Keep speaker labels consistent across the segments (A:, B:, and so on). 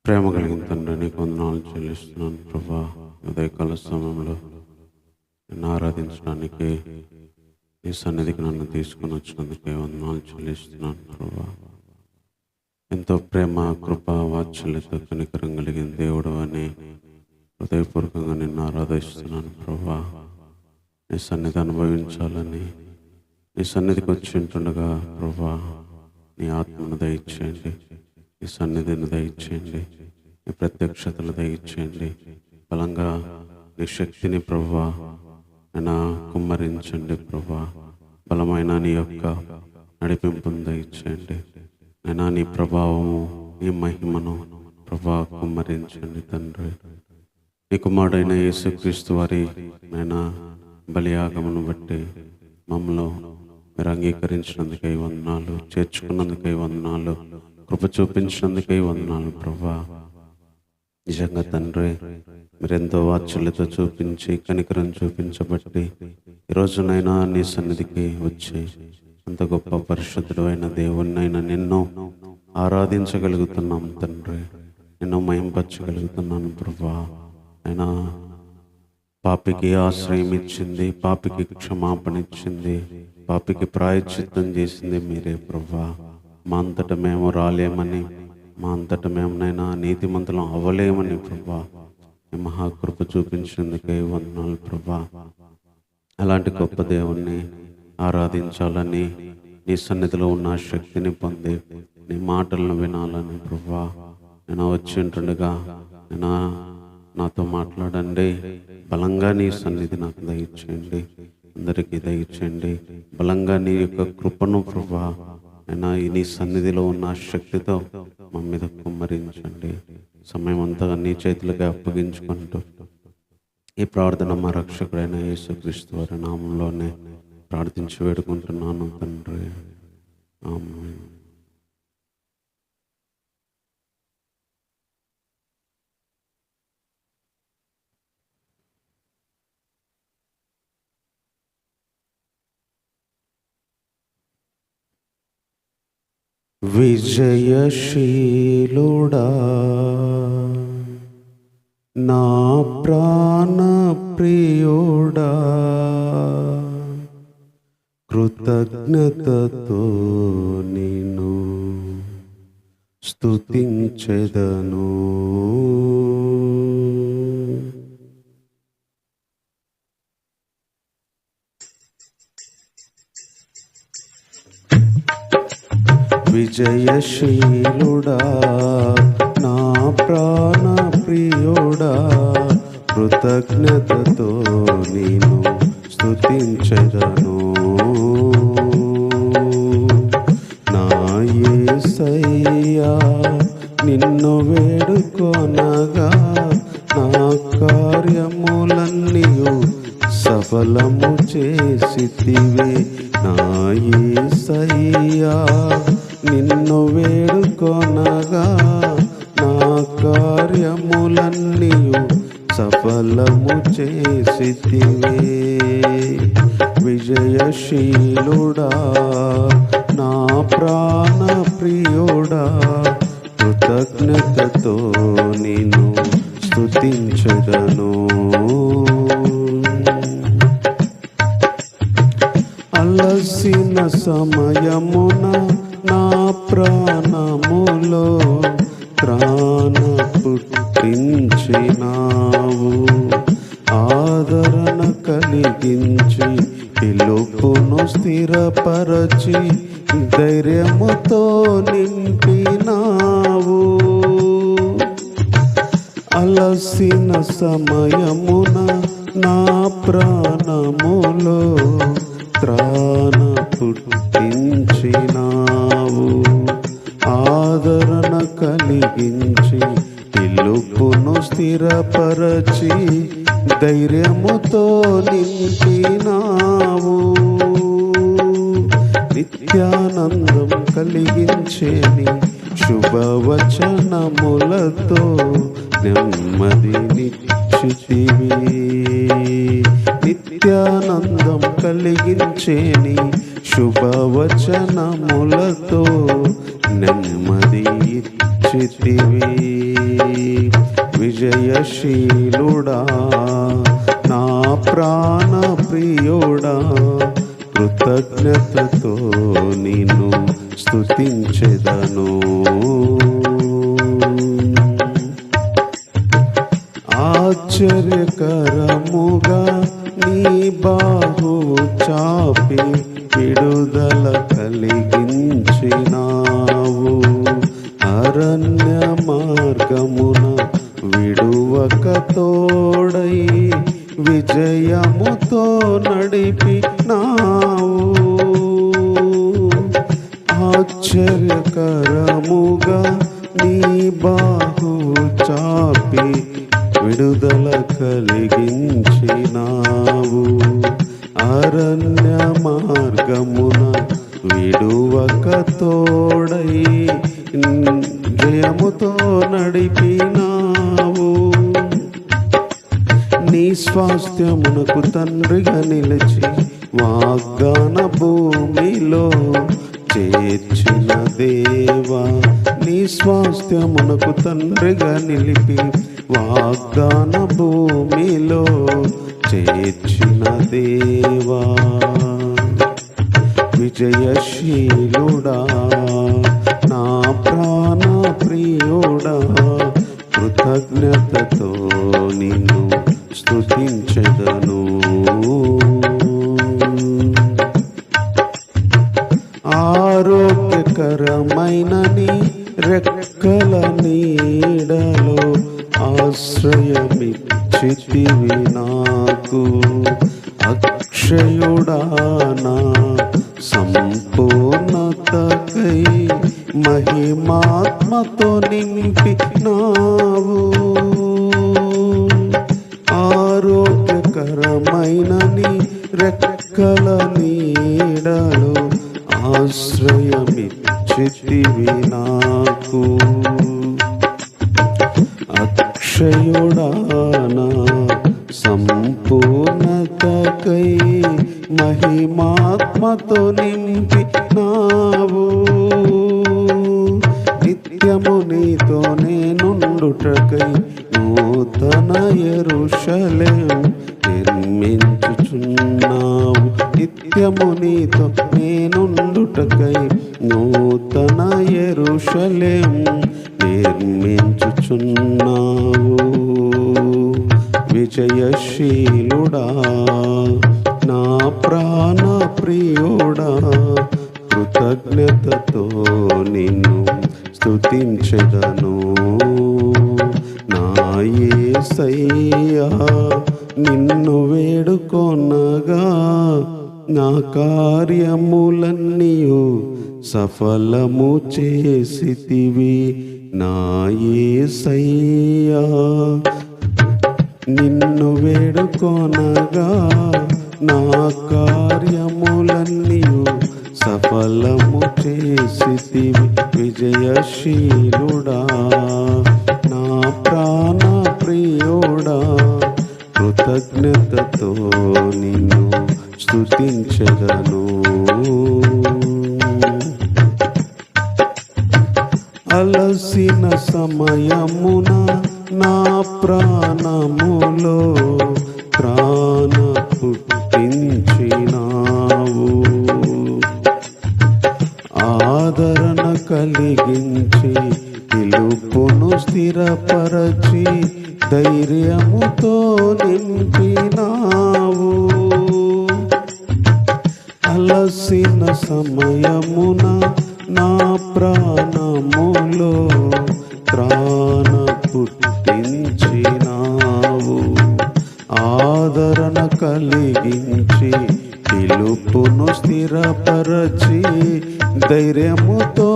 A: ప్రేమ కలిగిన తండ్రి, నీకు వందనాలు చెల్లిస్తున్నాను ప్రభా. ఉదయకాల సమయంలో నిన్ను ఆరాధించడానికి నీ సన్నిధికి నన్ను తీసుకొని వచ్చినందుకే వందనాలు చెల్లిస్తున్నాను ప్రభా. ఎంతో ప్రేమ, కృప, వాత్సల్యత, కనికరం కలిగిన దేవుడు అని హృదయపూర్వకంగా నిన్ను ఆరాధిస్తున్నాను ప్రభా. నీ సన్నిధి అనుభవించాలని, నీ సన్నిధికి వచ్చి ఉంటుండగా ప్రభా, నీ ఆత్మను దయచేయండి, నీ సన్నిధిని దయచేయండి, నీ ప్రత్యక్షతలు దయచేయండి. బలంగా నీ శక్తిని ప్రభా నేను కుమ్మరించండి ప్రభా. బలమైన నీ యొక్క నడిపింపును దయచేయండి. నేను నీ ప్రభావము, నీ మహిమను ప్రభా కుమ్మరించండి తండ్రి. నీ కుమారుడైన యేసుక్రీస్తు వారి నేను బలియాగమును బట్టి మమ్మల్ని మీరు అంగీకరించినందుకై వందనాలు, చేర్చుకున్నందుకై వందనాలు, కృప చూపించినందుకై వందనాలు ప్రభా. నిజంగా తండ్రి, మీరెంతో వాత్సల్యత చూపించి కనికరం చూపించబట్టి ఈరోజునైనా నీ సన్నిధికి వచ్చి అంత గొప్ప పరిశుద్ధుడు అయిన దేవుణ్ణైనా నిన్ను ఆరాధించగలుగుతున్నాం తండ్రి, నిన్ను మహింపరచగలుగుతున్నాను ప్రభా. అయినా పాపికి ఆశ్రయం ఇచ్చింది, పాపికి క్షమాపణ ఇచ్చింది, పాపికి ప్రాయశ్చిత్తం చేసింది మీరే ప్రభా. మా అంతట మేము రాలేమని, మా అంతట మేమునైనా నీతిమంతులం అవ్వలేమని ప్రభా ఈ మహాకృప చూపించినందుకే వందనాలు ప్రభా. అలాంటి గొప్ప దేవుణ్ణి ఆరాధించాలని, నీ సన్నిధిలో ఉన్న శక్తిని పొంది నీ మాటలను వినాలని ప్రభా నేను వచ్చి ఉంటుండగా నేను నాతో మాట్లాడండి. బలంగా నీ సన్నిధి నాకు దయచేయండి, అందరికీ దయచేయండి. బలంగా నీ యొక్క కృపను ప్రభా అయినా నీ సన్నిధిలో ఉన్న శక్తితో మా మీద కుమ్మరించండి. సమయం అంతా నీ చేతులకి అప్పగించుకుంటూ ఈ ప్రార్థన మా రక్షకుడైన యేసుక్రీస్తు వారి నామంలోనే ప్రార్థించి వేడుకుంటున్నాను తండ్రి, ఆమేన్. విజయశీలుడా నా ప్రాణ ప్రియుడా, కృతజ్ఞతతో నిన్ను స్తుతించెదను. విజయశీలుడా నా ప్రాణ ప్రియుడా, కృతజ్ఞతతో నేను స్తుతించెదను. నా యేసయ్యా నిన్ను వేడుకొనగా నా కార్యములన్నీయు సఫలము చేసితివే. నా యేసయ్యా నిన్ను వేడుకొనగా నా కార్యములన్నీయు సఫలము చేసితివే. విజయశీలుడా నా ప్రాణ ప్రియుడా, కృతజ్ఞతతో నిన్ను స్తుతించెదను. అలసిన సమయమున నా ప్రాణములో త్రాణ పుట్టించినావు. ఆదరణ కలిగించి పిలుపును స్థిరపరచి ధైర్యముతో నింపినావు. అలసిన సమయమున నా ప్రాణములో త్రాణ పుట్టించినావు. ఆదరణ కలిగించి పిలుపును స్థిరపరచి ధైర్యముతో నింపినావు. నిత్యానందం కలిగించేని శుభవచనములతో నెమ్మదినిచ్చితివి. నిత్యానందం కలిగించేని శుభవచనములతో నెమ్మది మెచ్చితివి. విజయశీలుడా నా ప్రాణ ప్రియుడా, కృతజ్ఞతతో నిన్ను స్తుతించెదను. ఆశ్చర్యకరముగా నీ బాహు చాపి విడుదల కలిగించినావు. అరణ్య మార్గమున విడువక తోడై విజయముతో నడిపినావు. ఆశ్చర్యకరముగా నీ బాహు చాపి విడుదల కలిగించినావు. అరణ్య మార్గమున విడువక తోడై జయముతో నడిపినావు. నీ స్వాస్థ్యమునకు తండ్రిగా నిలిచి వాగ్దాన భూమిలో చేర్చిన దేవా, నీ స్వాస్థ్యమునకు తండ్రిగా నిలిపి వాగ్దాన భూమిలో చేర్చిన దేవా. విజయశీలుడా నా ప్రాణ ప్రియుడా, కృతజ్ఞతతో నిన్ను స్తుతించెదను. ఆరోగ్యకరమైన నీ రెక్కల నీడలో ఆశ్రయమిచ్చితివి నాకు. అక్షయుడా నా సంపూర్ణతకై మహిమాత్మతో నింపినావు. ఆరోగ్యకరమైన నీ రెక్కల నీడలో ఆశ్రయమిచ్చితివి నాకు. అక్షయుడా నా సంపూర్ణతకై మహిమాత్మతో నింపినావు. నిత్యము నీతో నేనుండుటకై నూతన యెరూషలేము నిర్మించుచున్నావు. నిత్యము నీతో నేనుండుటకై నూతన యెరూషలేము నిర్మించుచున్నావు. విజయశీలుడా నా ప్రాణ ప్రియుడా, కృతజ్ఞతతో నిన్ను స్తుతించెదను. నా యేసయ్యా నిన్ను వేడుకొనగా నా కార్యములన్నీయు సఫలము చేసితివి. నా యేసయ్యా నిన్ను వేడుకొనగా నా కార్యములన్నీయు సఫలము చేసితివి. విజయశీలుడా నా ప్రాణ ప్రియుడా, కృతజ్ఞతతో నిన్ను స్తుతించెదను. అలసిన సమయమున నా ప్రాణములో ప్రాణ పుట్టించినావు. ఆదరణ కలిగించి పిలుపును స్థిరపరచి ధైర్యముతో నింపినావు. అలసిన సమయమున నా ప్రాణములో ప్రాణ పుట్టించినావు. ఆదరణ కలిగించి పిలుపును స్థిరపరచి ధైర్యముతో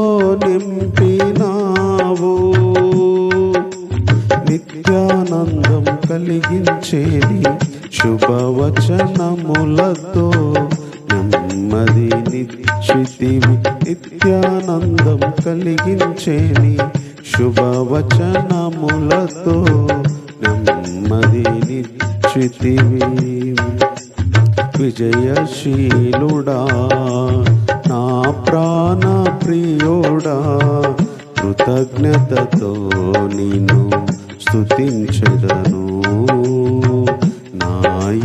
A: నింపినావు. నిత్యానందం కలిగించేది శుభవచనములతో నెమ్మదినిచ్చితివి. నిత్యానందం కలిగించేని శుభవచనములతో నెమ్మదినిచ్చితివి. విజయశీలుడా నా ప్రాణ ప్రియుడా, కృతజ్ఞతతో నిన్ను స్తుతించెదను. నా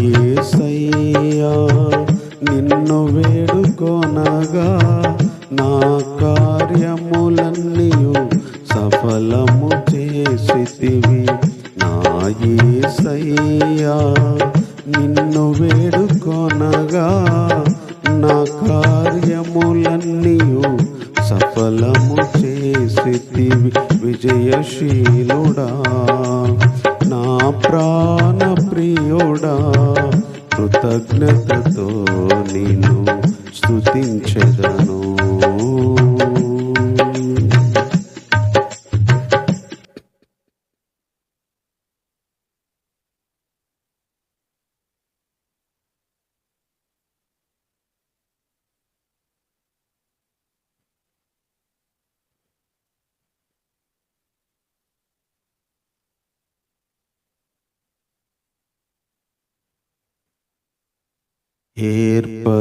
A: యేసయ్యా నిన్ను వేడుకొనగా నా కార్యములన్నీయు సఫలము చేసితివి. నా యేసయ్యా నిన్ను వేడుకొనగా నా కార్యములన్నీయు సఫలము చేసితివి. విజయశీలుడా నా ప్రాణ ప్రియుడా కృతజ్ఞతతో నిన్ను స్తుతించెదను. ఏర్పరచుకుంటివే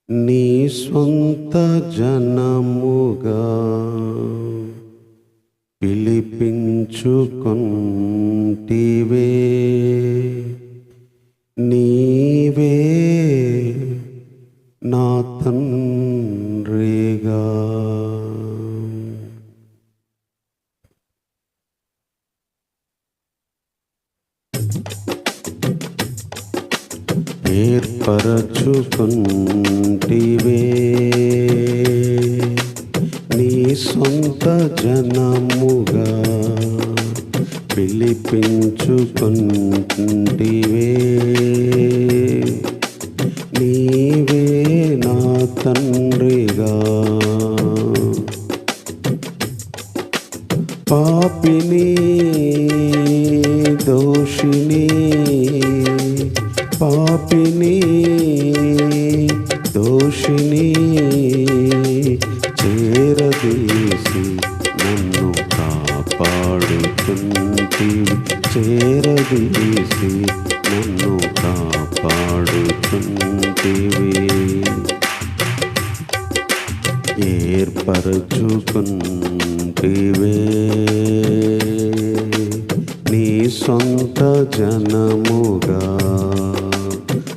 A: నీ స్వంత జనముగా, పిలిపించుకుంటివే నీవే నా తండ్రిగా. ఏర్పరచుకుంటివే నీ సొంత జనముగా, పిలిపించుకుంటివే నీవే నా తండ్రిగా. పాపిని దోషిని పాపిని దోషిని చేరదీసి నన్ను కాపాడుతుంటివి. చేరదీసి నన్ను కాపాడుతుంటివి. ఏర్పరచుకుంటివే నీ సొంత జనముగా,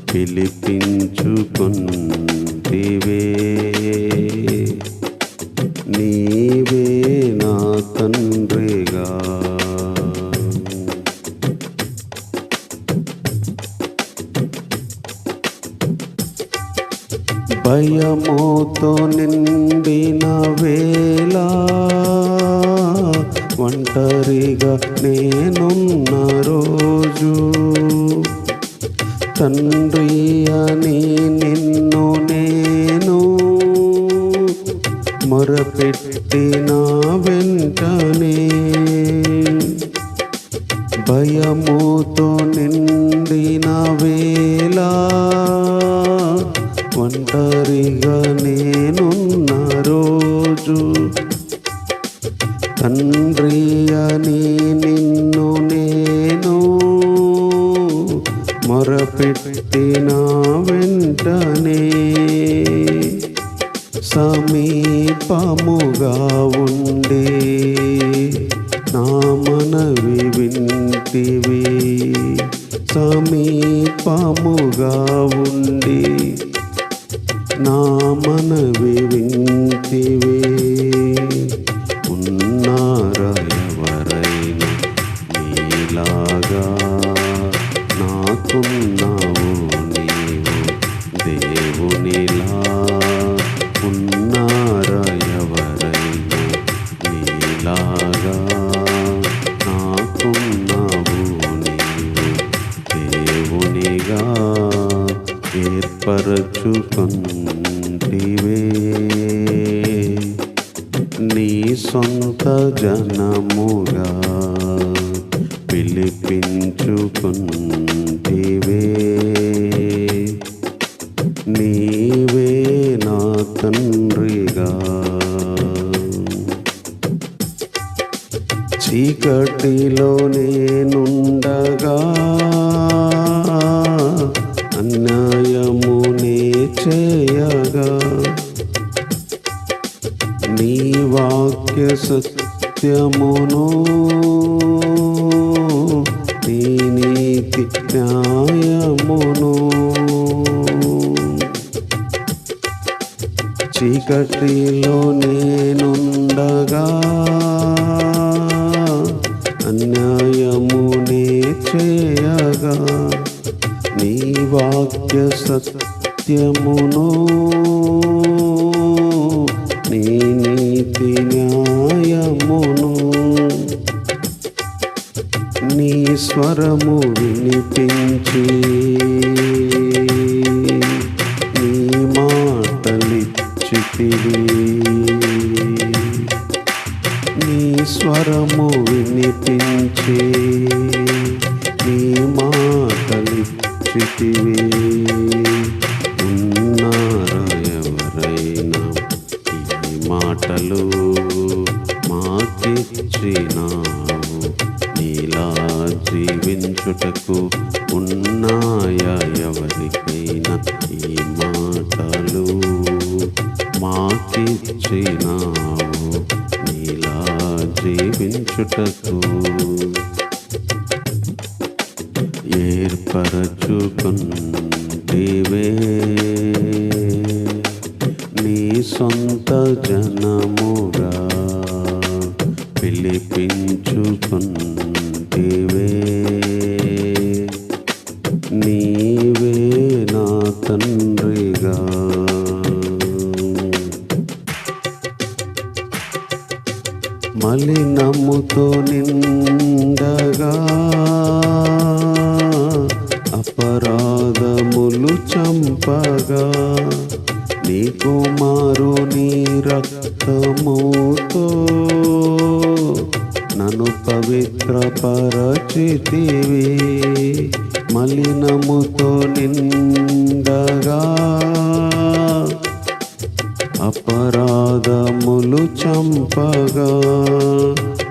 A: పిలిపించుకుంటివే నీవే నా తండ్రిగా. భయముతో నిండిన వేళ ఒంటరిగా నేనున్న రోజు, తండ్రి అని నిన్ను నేను మొరపెట్టిన వెంటనే, భయముతో నిండిన వేళ ఒంటరిగా నేనున్న రోజు, తండ్రి అని నిన్ను నేను మొరపెట్టిన వెంటనే, సమీపముగా ఉండి నా మనవి వింటివి. సమీపముగా ఉండి నా మనవి వింటివి. ఉన్నారా ఎవరైనా నీలాగా, నాకున్నావు నీవు దేవునిలా. ఉన్నారా ఎవరైనా నీలాగా, నాకున్నావు నీవు దేవునిగా. ఏర్పరచుకుంటివే నీ సొంత జనముగా, పిలిపించుకుంటివే నీవే నా తండ్రిగా. చీకటిలో నేనుండగా అన్యాయమునే చేయ నీ వాక్య సత్యమును నీ నీతి న్యాయమును చీకటిలో నేనుండగా అన్యాయమునే చేయగా నీ వాక్య సత్యమును నీ నీతి న్యాయమును నీ స్వరము వినిపించి నీ మాటలిచ్చితివి నీ స్వరము వినిపించి నీ మాటలిచ్చితివి ఉన్నారా ఎవరైనా ఈ మాటలు మాకిచ్చినావు నీలా జీవించుటకు ఉన్నాయా ఎవరికైనా ఈ మాటలు మాకిచ్చినావు నీలా జీవించుటకు ఏర్పరచుకుంటివే నీ సొంత జనముగా పిలిపించుకుంటివే నీవే నా తండ్రిగా మలినముతో నిండగా అపరాధములు చంపగా నీ కుమారుని రక్తముతో నన్ను పవిత్రపరచితివి మలినముతో నిండగా అపరాధములు చంపగా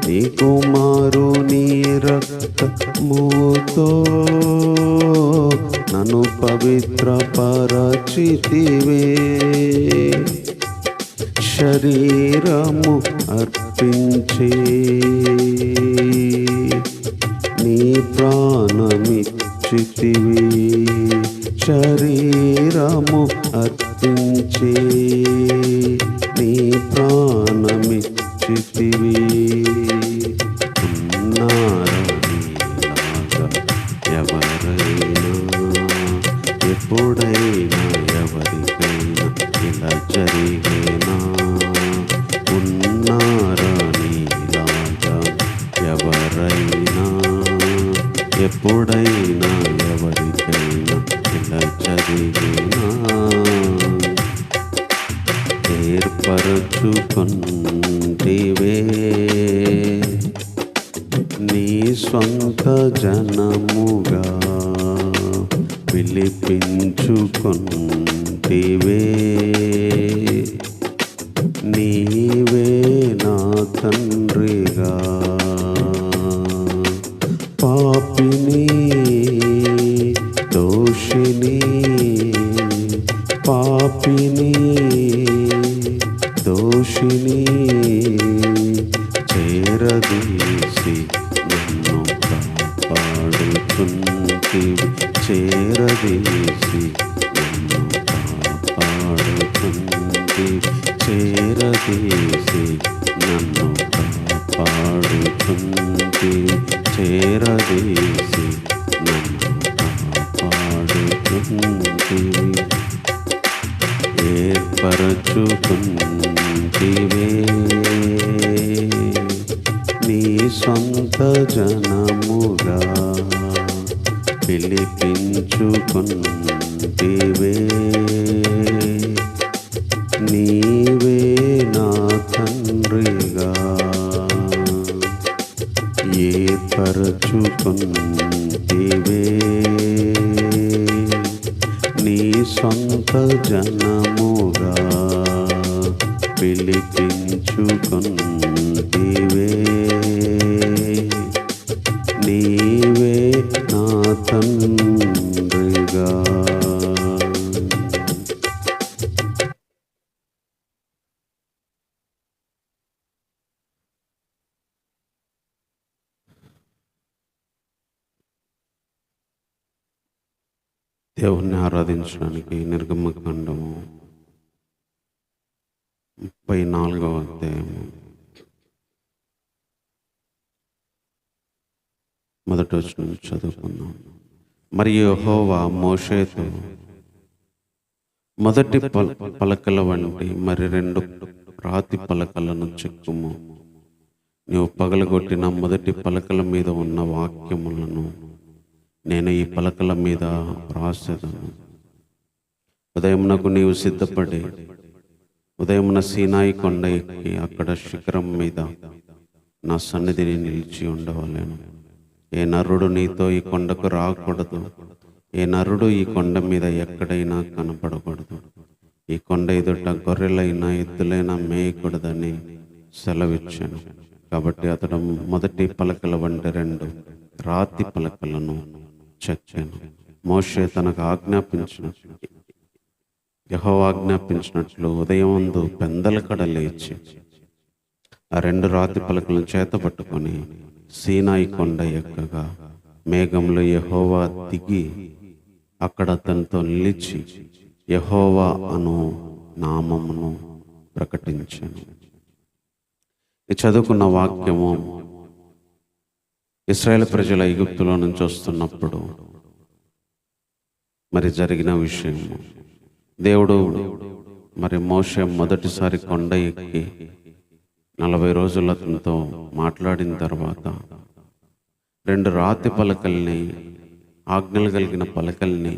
A: నీ కుమారుని రక్తముతో నన్ను పవిత్రపరచితివే శరీరము అర్పించి నీ ప్రాణమిచ్చితివి శరీరము అర్పించి నీ ప్రాణమిచ్చితివి ఉన్నారా నీలాగా ఎవరైనా ఎప్పుడైనా ఎవరికైనా ఇలా జరిగేనా ఉన్నారా నీలాగా ఎవరైనా ఎప్పుడైనా ఎవరికైనా ఇలా జరిగేనా ఏర్పరచుకుంటివే నీ సొంత జనముగా పిలిపించుకుంటివే నీవే నా తండ్రిగా పాపిని దోషిని పాపిని దోషిని చేరదీసి నన్ను కాపాడుచుంటివి చేరదీసి నన్ను కాపాడుచుంటివి చేరదీసి నన్ను కాపాడుచుంటివి చేరదీసి నన్ను కాపాడుచుంటివి ఏర్పరచుకుంటివే నీ సొంత జనముగా పిలిపించుకుంటివే నీవే నా తండ్రిగా ఏర్పరచుకుంటివే నీ సొంత జనముగా పిలిపించుకుంటివే నీవే నా తండ్రిగా దేవుణ్ణి ఆరాధించడానికి నిర్గమకాండము 34వ అధ్యాయము మొదటి వచనం చదువుకుందాం. మరియు యెహోవా మోషేతో, మొదటి పలకల వంటి మరి 2 రాతి పలకలను చెక్కుము. నీవు పగలగొట్టిన మొదటి పలకల మీద ఉన్న వాక్యములను నేను ఈ పలకల మీద రాసేదను. ఉదయమునకు నీవు సిద్ధపడి ఉదయమున సీనాయి కొండ ఎక్కి అక్కడ శిఖరం మీద నా సన్నిధిని నిలిచి ఉండవలేను. ఏ నరుడు నీతో ఈ కొండకు రాకూడదు, ఏ నరుడు ఈ కొండ మీద ఎక్కడైనా కనపడకూడదు. ఈ కొండ ఎదుట గొర్రెలైనా ఎద్దులైనా మేయకూడదని సెలవిచ్చాను. కాబట్టి అతడు మొదటి పలకల వంటి 2 రాతి పలకలను చెక్కాను. మోషే తనకు యెహోవా ఆజ్ఞాపించినట్లు ఉదయమందు పెందలకడ లేచి ఆ 2 రాతి పలకలను చేత పట్టుకొని సీనాయి కొండ ఎక్కగా మేఘంలో యెహోవా దిగి అక్కడ అతనితో నిలిచి యెహోవా అను నామమును ప్రకటించాను. ఈ చదువుకున్న వాక్యము ఇశ్రాయేలు ప్రజల ఐగుప్తులో నుంచి వస్తున్నప్పుడు మరి జరిగిన విషయం. దేవుడు మరి మోషే మొదటిసారి కొండ ఎక్కి 40 రోజులు అతనితో మాట్లాడిన తర్వాత 2 రాతి పలకల్ని, ఆజ్ఞలు కలిగిన పలకల్ని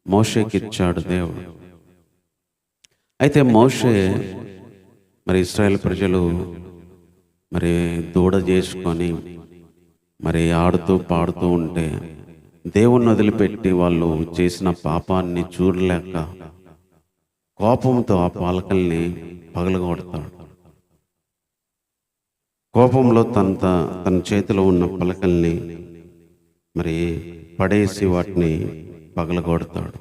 A: మోషేకి ఇచ్చాడు దేవుడు. అయితే మోషే మరి ఇశ్రాయేలు ప్రజలు మరి దూడ చేసుకొని మరి ఆడుతూ పాడుతూ ఉంటే దేవుణ్ణి వదిలిపెట్టి వాళ్ళు చేసిన పాపాన్ని చూడలేక కోపంతో ఆ పలకల్ని పగలగొడతాడు. కోపంలో తన చేతిలో ఉన్న పలకల్ని మరి పడేసి వాటిని పగలగొడతాడు.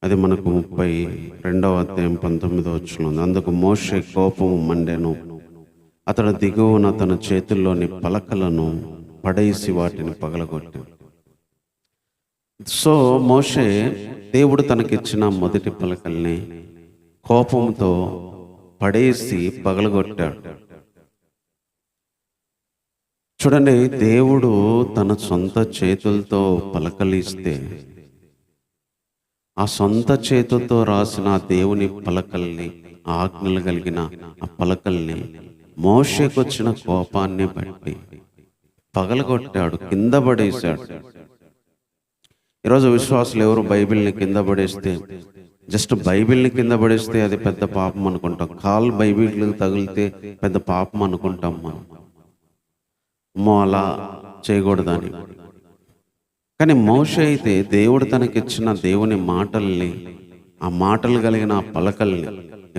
A: అది మనకు 32వ అధ్యాయం 19వ వచనం ఉంది. అందుకు మోషే కోపము మండెను, అతడు దిగువన తన చేతుల్లోని పలకలను పడేసి వాటిని పగలగొట్టాడు. సో మోషే దేవుడు తనకిచ్చిన మొదటి పలకల్ని కోపంతో పడేసి పగలగొట్టాడు. చూడండి, దేవుడు తన సొంత చేతులతో పలకలు ఇస్తే ఆ సొంత చేతులతో రాసిన దేవుని పలకల్ని, ఆజ్ఞలు కలిగిన ఆ పలకల్ని మోషేకొచ్చిన కోపాన్ని బట్టి పగలగొట్టాడు, కింద పడేశాడు. ఈరోజు విశ్వాసులు ఎవరు బైబిల్ని కింద పడేస్తే, జస్ట్ బైబిల్ని కింద పడేస్తే అది పెద్ద పాపం అనుకుంటాం. కాల్ బైబిల్కి తగిలితే పెద్ద పాపం అనుకుంటాం మనం. అమ్మో, అలా చేయకూడదని. కానీ మోషే అయితే దేవుడు తనకిచ్చిన దేవుని మాటల్ని, ఆ మాటలు కలిగిన ఆ పలకల్ని,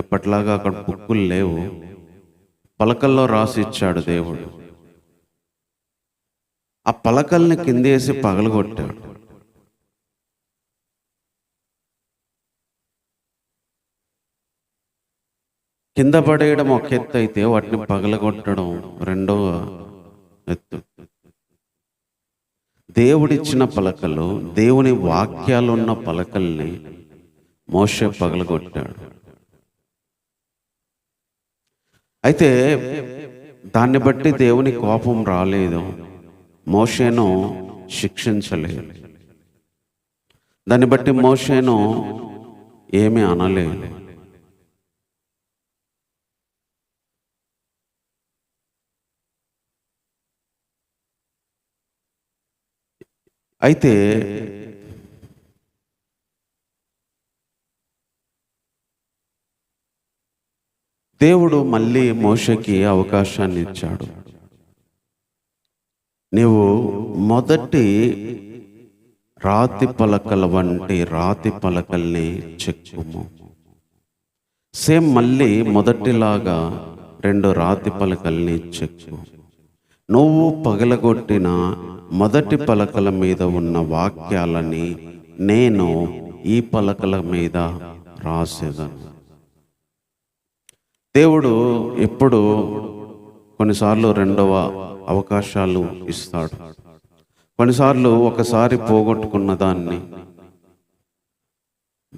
A: ఎప్పట్లాగా అక్కడ బుక్కులు లేవు, పలకల్లో రాసి ఇచ్చాడు దేవుడు. ఆ పలకల్ని కిందేసి పగలగొట్టాడు. కింద పడేయడం ఒక ఎత్తు అయితే వాటిని పగలగొట్టడం రెండవ ఎత్తు. దేవుడిచ్చిన పలకలు, దేవుని వాక్యాలున్న పలకల్ని మోషే పగలగొట్టాడు. అయితే దాన్ని బట్టి దేవుని కోపం రాలేదు, మోషేను శిక్షించలేదు. దాన్ని బట్టి మోషేను ఏమీ అనలేదు. అయితే దేవుడు మళ్ళీ మోషేకి అవకాశాన్ని ఇచ్చాడు. నీవు మొదటి రాతి పలకల వంటి రాతి పలకల్ని చెక్కుము. సేమ్ మళ్ళీ మొదటిలాగా 2 రాతి పలకల్ని చెక్కు. నువ్వు పగలగొట్టిన మొదటి పలకల మీద ఉన్న వాక్యాలని నేను ఈ పలకల మీద రాసేదను. దేవుడు ఎప్పుడు కొన్నిసార్లు రెండవ అవకాశాలు ఇస్తాడు. కొన్నిసార్లు ఒకసారి పోగొట్టుకున్న దాన్ని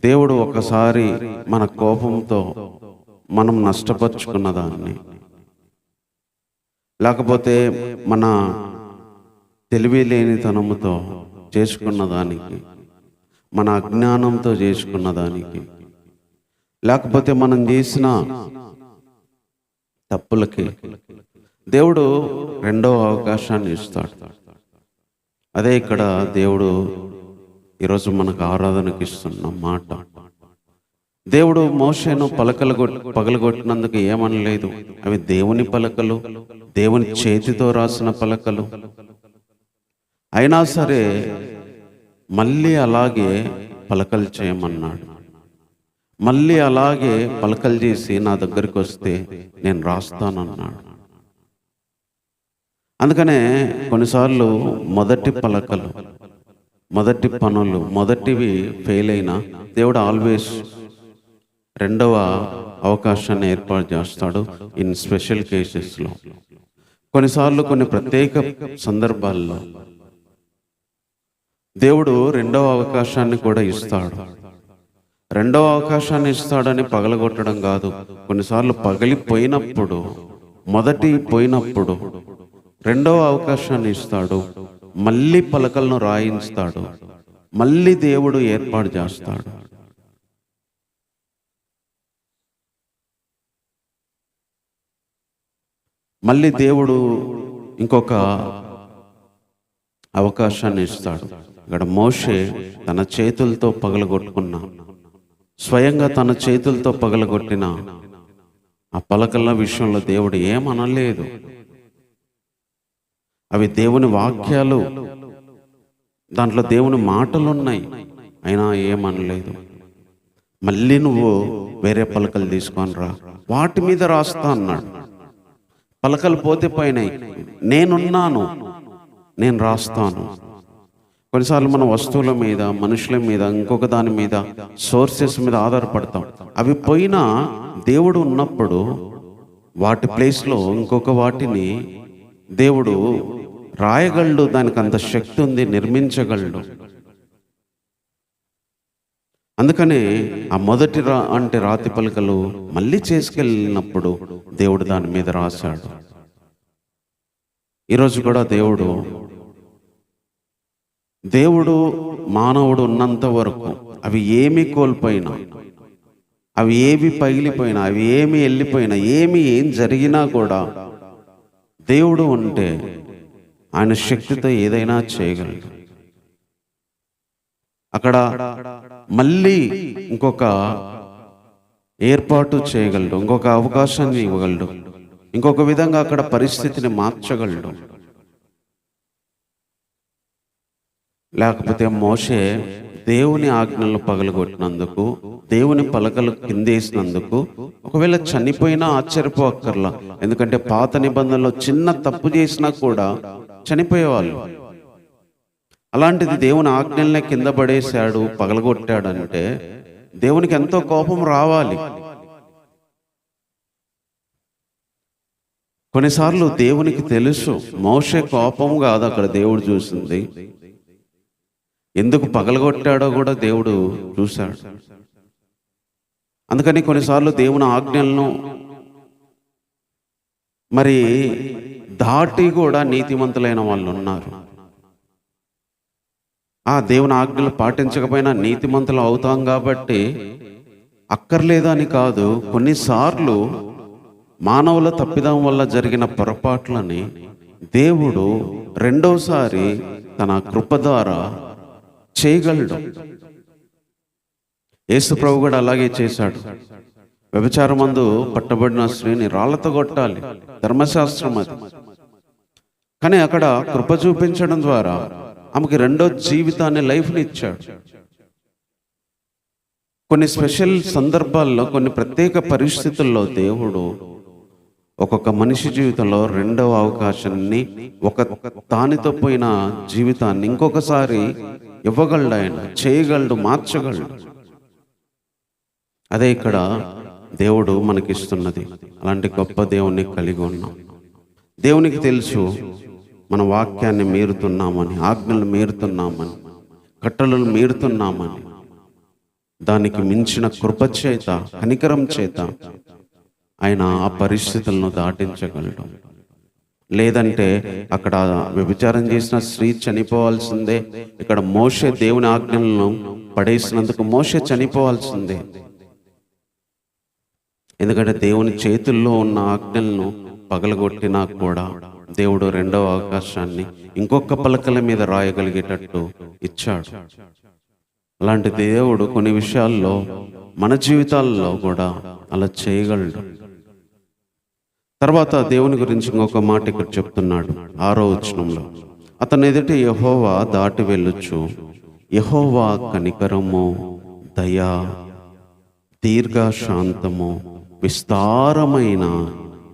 A: దేవుడు ఒకసారి మన కోపంతో మనం నష్టపరుచుకున్న దాన్ని, లేకపోతే మన తెలివి లేనితనముతో చేసుకున్న దానికి, మన అజ్ఞానంతో చేసుకున్న దానికి, లేకపోతే మనం చేసిన తప్పులకి దేవుడు రెండవ అవకాశాన్ని ఇస్తాడు. అదే ఇక్కడ దేవుడు ఈరోజు మనకు ఆరాధనకి ఇస్తున్న మాట. దేవుడు మోషేను పగలగొట్టినందుకు ఏమనలేదు. అవి దేవుని పలకలు, దేవుని చేతితో రాసిన పలకలు. అయినా సరే మళ్ళీ అలాగే పలకలు చేయమన్నాడు. మళ్ళీ అలాగే పలకలు చేసి నా దగ్గరికి వస్తే నేను రాస్తానన్నాడు. అందుకనే కొన్నిసార్లు మొదటి పలకలు, మొదటి పనులు, మొదటివి ఫెయిల్ అయినా దేవుడు ఆల్వేస్ రెండవ అవకాశాన్ని ఏర్పాటు చేస్తాడు ఇన్ స్పెషల్ కేసెస్లో. కొన్నిసార్లు కొన్ని ప్రత్యేక సందర్భాల్లో దేవుడు రెండవ అవకాశాన్ని కూడా ఇస్తాడు. రెండవ అవకాశాన్ని ఇస్తాడని పగలగొట్టడం కాదు. కొన్నిసార్లు పగిలిపోయినప్పుడు, మొదటి పోయినప్పుడు రెండవ అవకాశాన్ని ఇస్తాడు. మళ్ళీ పలకలను రాయింస్తాడు. మళ్ళీ దేవుడు ఏర్పాటు చేస్తాడు. మళ్ళీ దేవుడు ఇంకొక అవకాశాన్ని ఇస్తాడు. ఇక్కడ మోషే తన చేతులతో పగలగొట్టుకున్న, స్వయంగా తన చేతులతో పగలగొట్టిన ఆ పలకల విషయంలో దేవుడు ఏమనలేదు. అవి దేవుని వాక్యాలు, దాంట్లో దేవుని మాటలు ఉన్నాయి, అయినా ఏమనలేదు. మళ్ళీ నువ్వు వేరే పలకలు తీసుకొని రా, వాటి మీద రాస్తా అన్నాడు. పలకలు పోతే పోయినాయి, నేనున్నాను, నేను రాస్తాను. కొన్నిసార్లు మన వస్తువుల మీద, మనుషుల మీద, ఇంకొక దాని మీద, సోర్సెస్ మీద ఆధారపడతాం. అవి పోయినా దేవుడు ఉన్నప్పుడు వాటి ప్లేస్లో ఇంకొక వాటిని దేవుడు రాయగలడు. దానికి అంత శక్తి ఉంది, నిర్మించగలడు. అందుకనే ఆ మొదటి రాతి పలకలు మళ్ళీ చేసుకెళ్ళినప్పుడు దేవుడు దాని మీద రాశాడు. ఈరోజు కూడా దేవుడు మానవుడు ఉన్నంత వరకు అవి ఏమి కోల్పోయినా, అవి ఏవి పగిలిపోయినా, అవి ఏమి వెళ్ళిపోయినా, ఏం జరిగినా కూడా దేవుడు ఉంటే ఆయన శక్తితో ఏదైనా చేయగలడు. అక్కడ మళ్ళీ ఇంకొక ఏర్పాటు చేయగలడు, ఇంకొక అవకాశాన్ని ఇవ్వగలడు, ఇంకొక విధంగా అక్కడ పరిస్థితిని మార్చగలడు. లేకపోతే మోషే దేవుని ఆజ్ఞలు పగలగొట్టినందుకు, దేవుని పలకలు కిందేసినందుకు ఒకవేళ చనిపోయినా ఆశ్చర్యపోక్కర్లా. ఎందుకంటే పాత నిబంధనలో చిన్న తప్పు చేసినా కూడా చనిపోయేవాళ్ళు. అలాంటిది దేవుని ఆజ్ఞల్నే కింద పడేశాడు, పగలగొట్టాడంటే దేవునికి ఎంతో కోపం రావాలి. కొన్నిసార్లు దేవునికి తెలుసు మోషే కోపం కాదు అక్కడ దేవుడు చూసింది, ఎందుకు పగలగొట్టాడో కూడా దేవుడు చూశాడు. అందుకని కొన్నిసార్లు దేవుని ఆజ్ఞలను మరి దాటి కూడా నీతిమంతులైన వాళ్ళు ఉన్నారు. ఆ దేవుని ఆజ్ఞలు పాటించకపోయినా నీతిమంతులు అవుతాం కాబట్టి అక్కర్లేదని కాదు. కొన్నిసార్లు మానవుల తప్పిదం వల్ల జరిగిన పొరపాట్లని దేవుడు రెండోసారి తన కృప ద్వారా చేయగలడు. యేసు ప్రభు కూడా అలాగే చేశాడు. వ్యభిచారమందు పట్టబడిన స్త్రీని రాళ్లతో కొట్టాలి, ధర్మశాస్త్రం అది. కానీ అక్కడ కృప చూపించడం ద్వారా ఆమెకి రెండో జీవితాన్ని, లైఫ్ని ఇచ్చాడు. కొన్ని స్పెషల్ సందర్భాల్లో, కొన్ని ప్రత్యేక పరిస్థితుల్లో దేవుడు ఒక్కొక్క మనిషి జీవితంలో రెండవ అవకాశాన్ని, ఒక దానితో పోయిన జీవితాన్ని ఇంకొకసారి ఇవ్వగలడు. ఆయన చేయగలడు, మార్చగలడు. అదే ఇక్కడ దేవుడు మనకిస్తున్నది. అలాంటి గొప్ప దేవుణ్ణి కలిగి ఉన్నాం. దేవునికి తెలుసు మన వాక్యాన్ని మీరుతున్నామని, ఆజ్ఞలు మీరుతున్నామని, కట్టలను మీరుతున్నామని. దానికి మించిన కృప చేత, కనికరం చేత ఆయన ఆ పరిస్థితులను దాటించగలడు. లేదంటే అక్కడ వ్యభిచారం చేసిన స్త్రీ చనిపోవాల్సిందే. ఇక్కడ మోషే దేవుని ఆజ్ఞలను పడేసినందుకు మోషే చనిపోవాల్సిందే. ఎందుకంటే దేవుని చేతుల్లో ఉన్న ఆజ్ఞలను పగలగొట్టినా కూడా దేవుడు రెండవ అవకాశాన్ని ఇంకొక పలకల మీద రాయగలిగేటట్టు ఇచ్చాడు. అలాంటి దేవుడు కొన్ని విషయాల్లో మన జీవితాల్లో కూడా అలా చేయగలడు. తర్వాత దేవుని గురించి ఇంకొక మాట ఇక్కడ చెప్తున్నాడు 6వ వచనంలో. అతని ఎదుట యెహోవా దాటి వెళ్ళుచు, యెహోవా కనికరము, దయా, దీర్ఘశాంతము, విస్తారమైన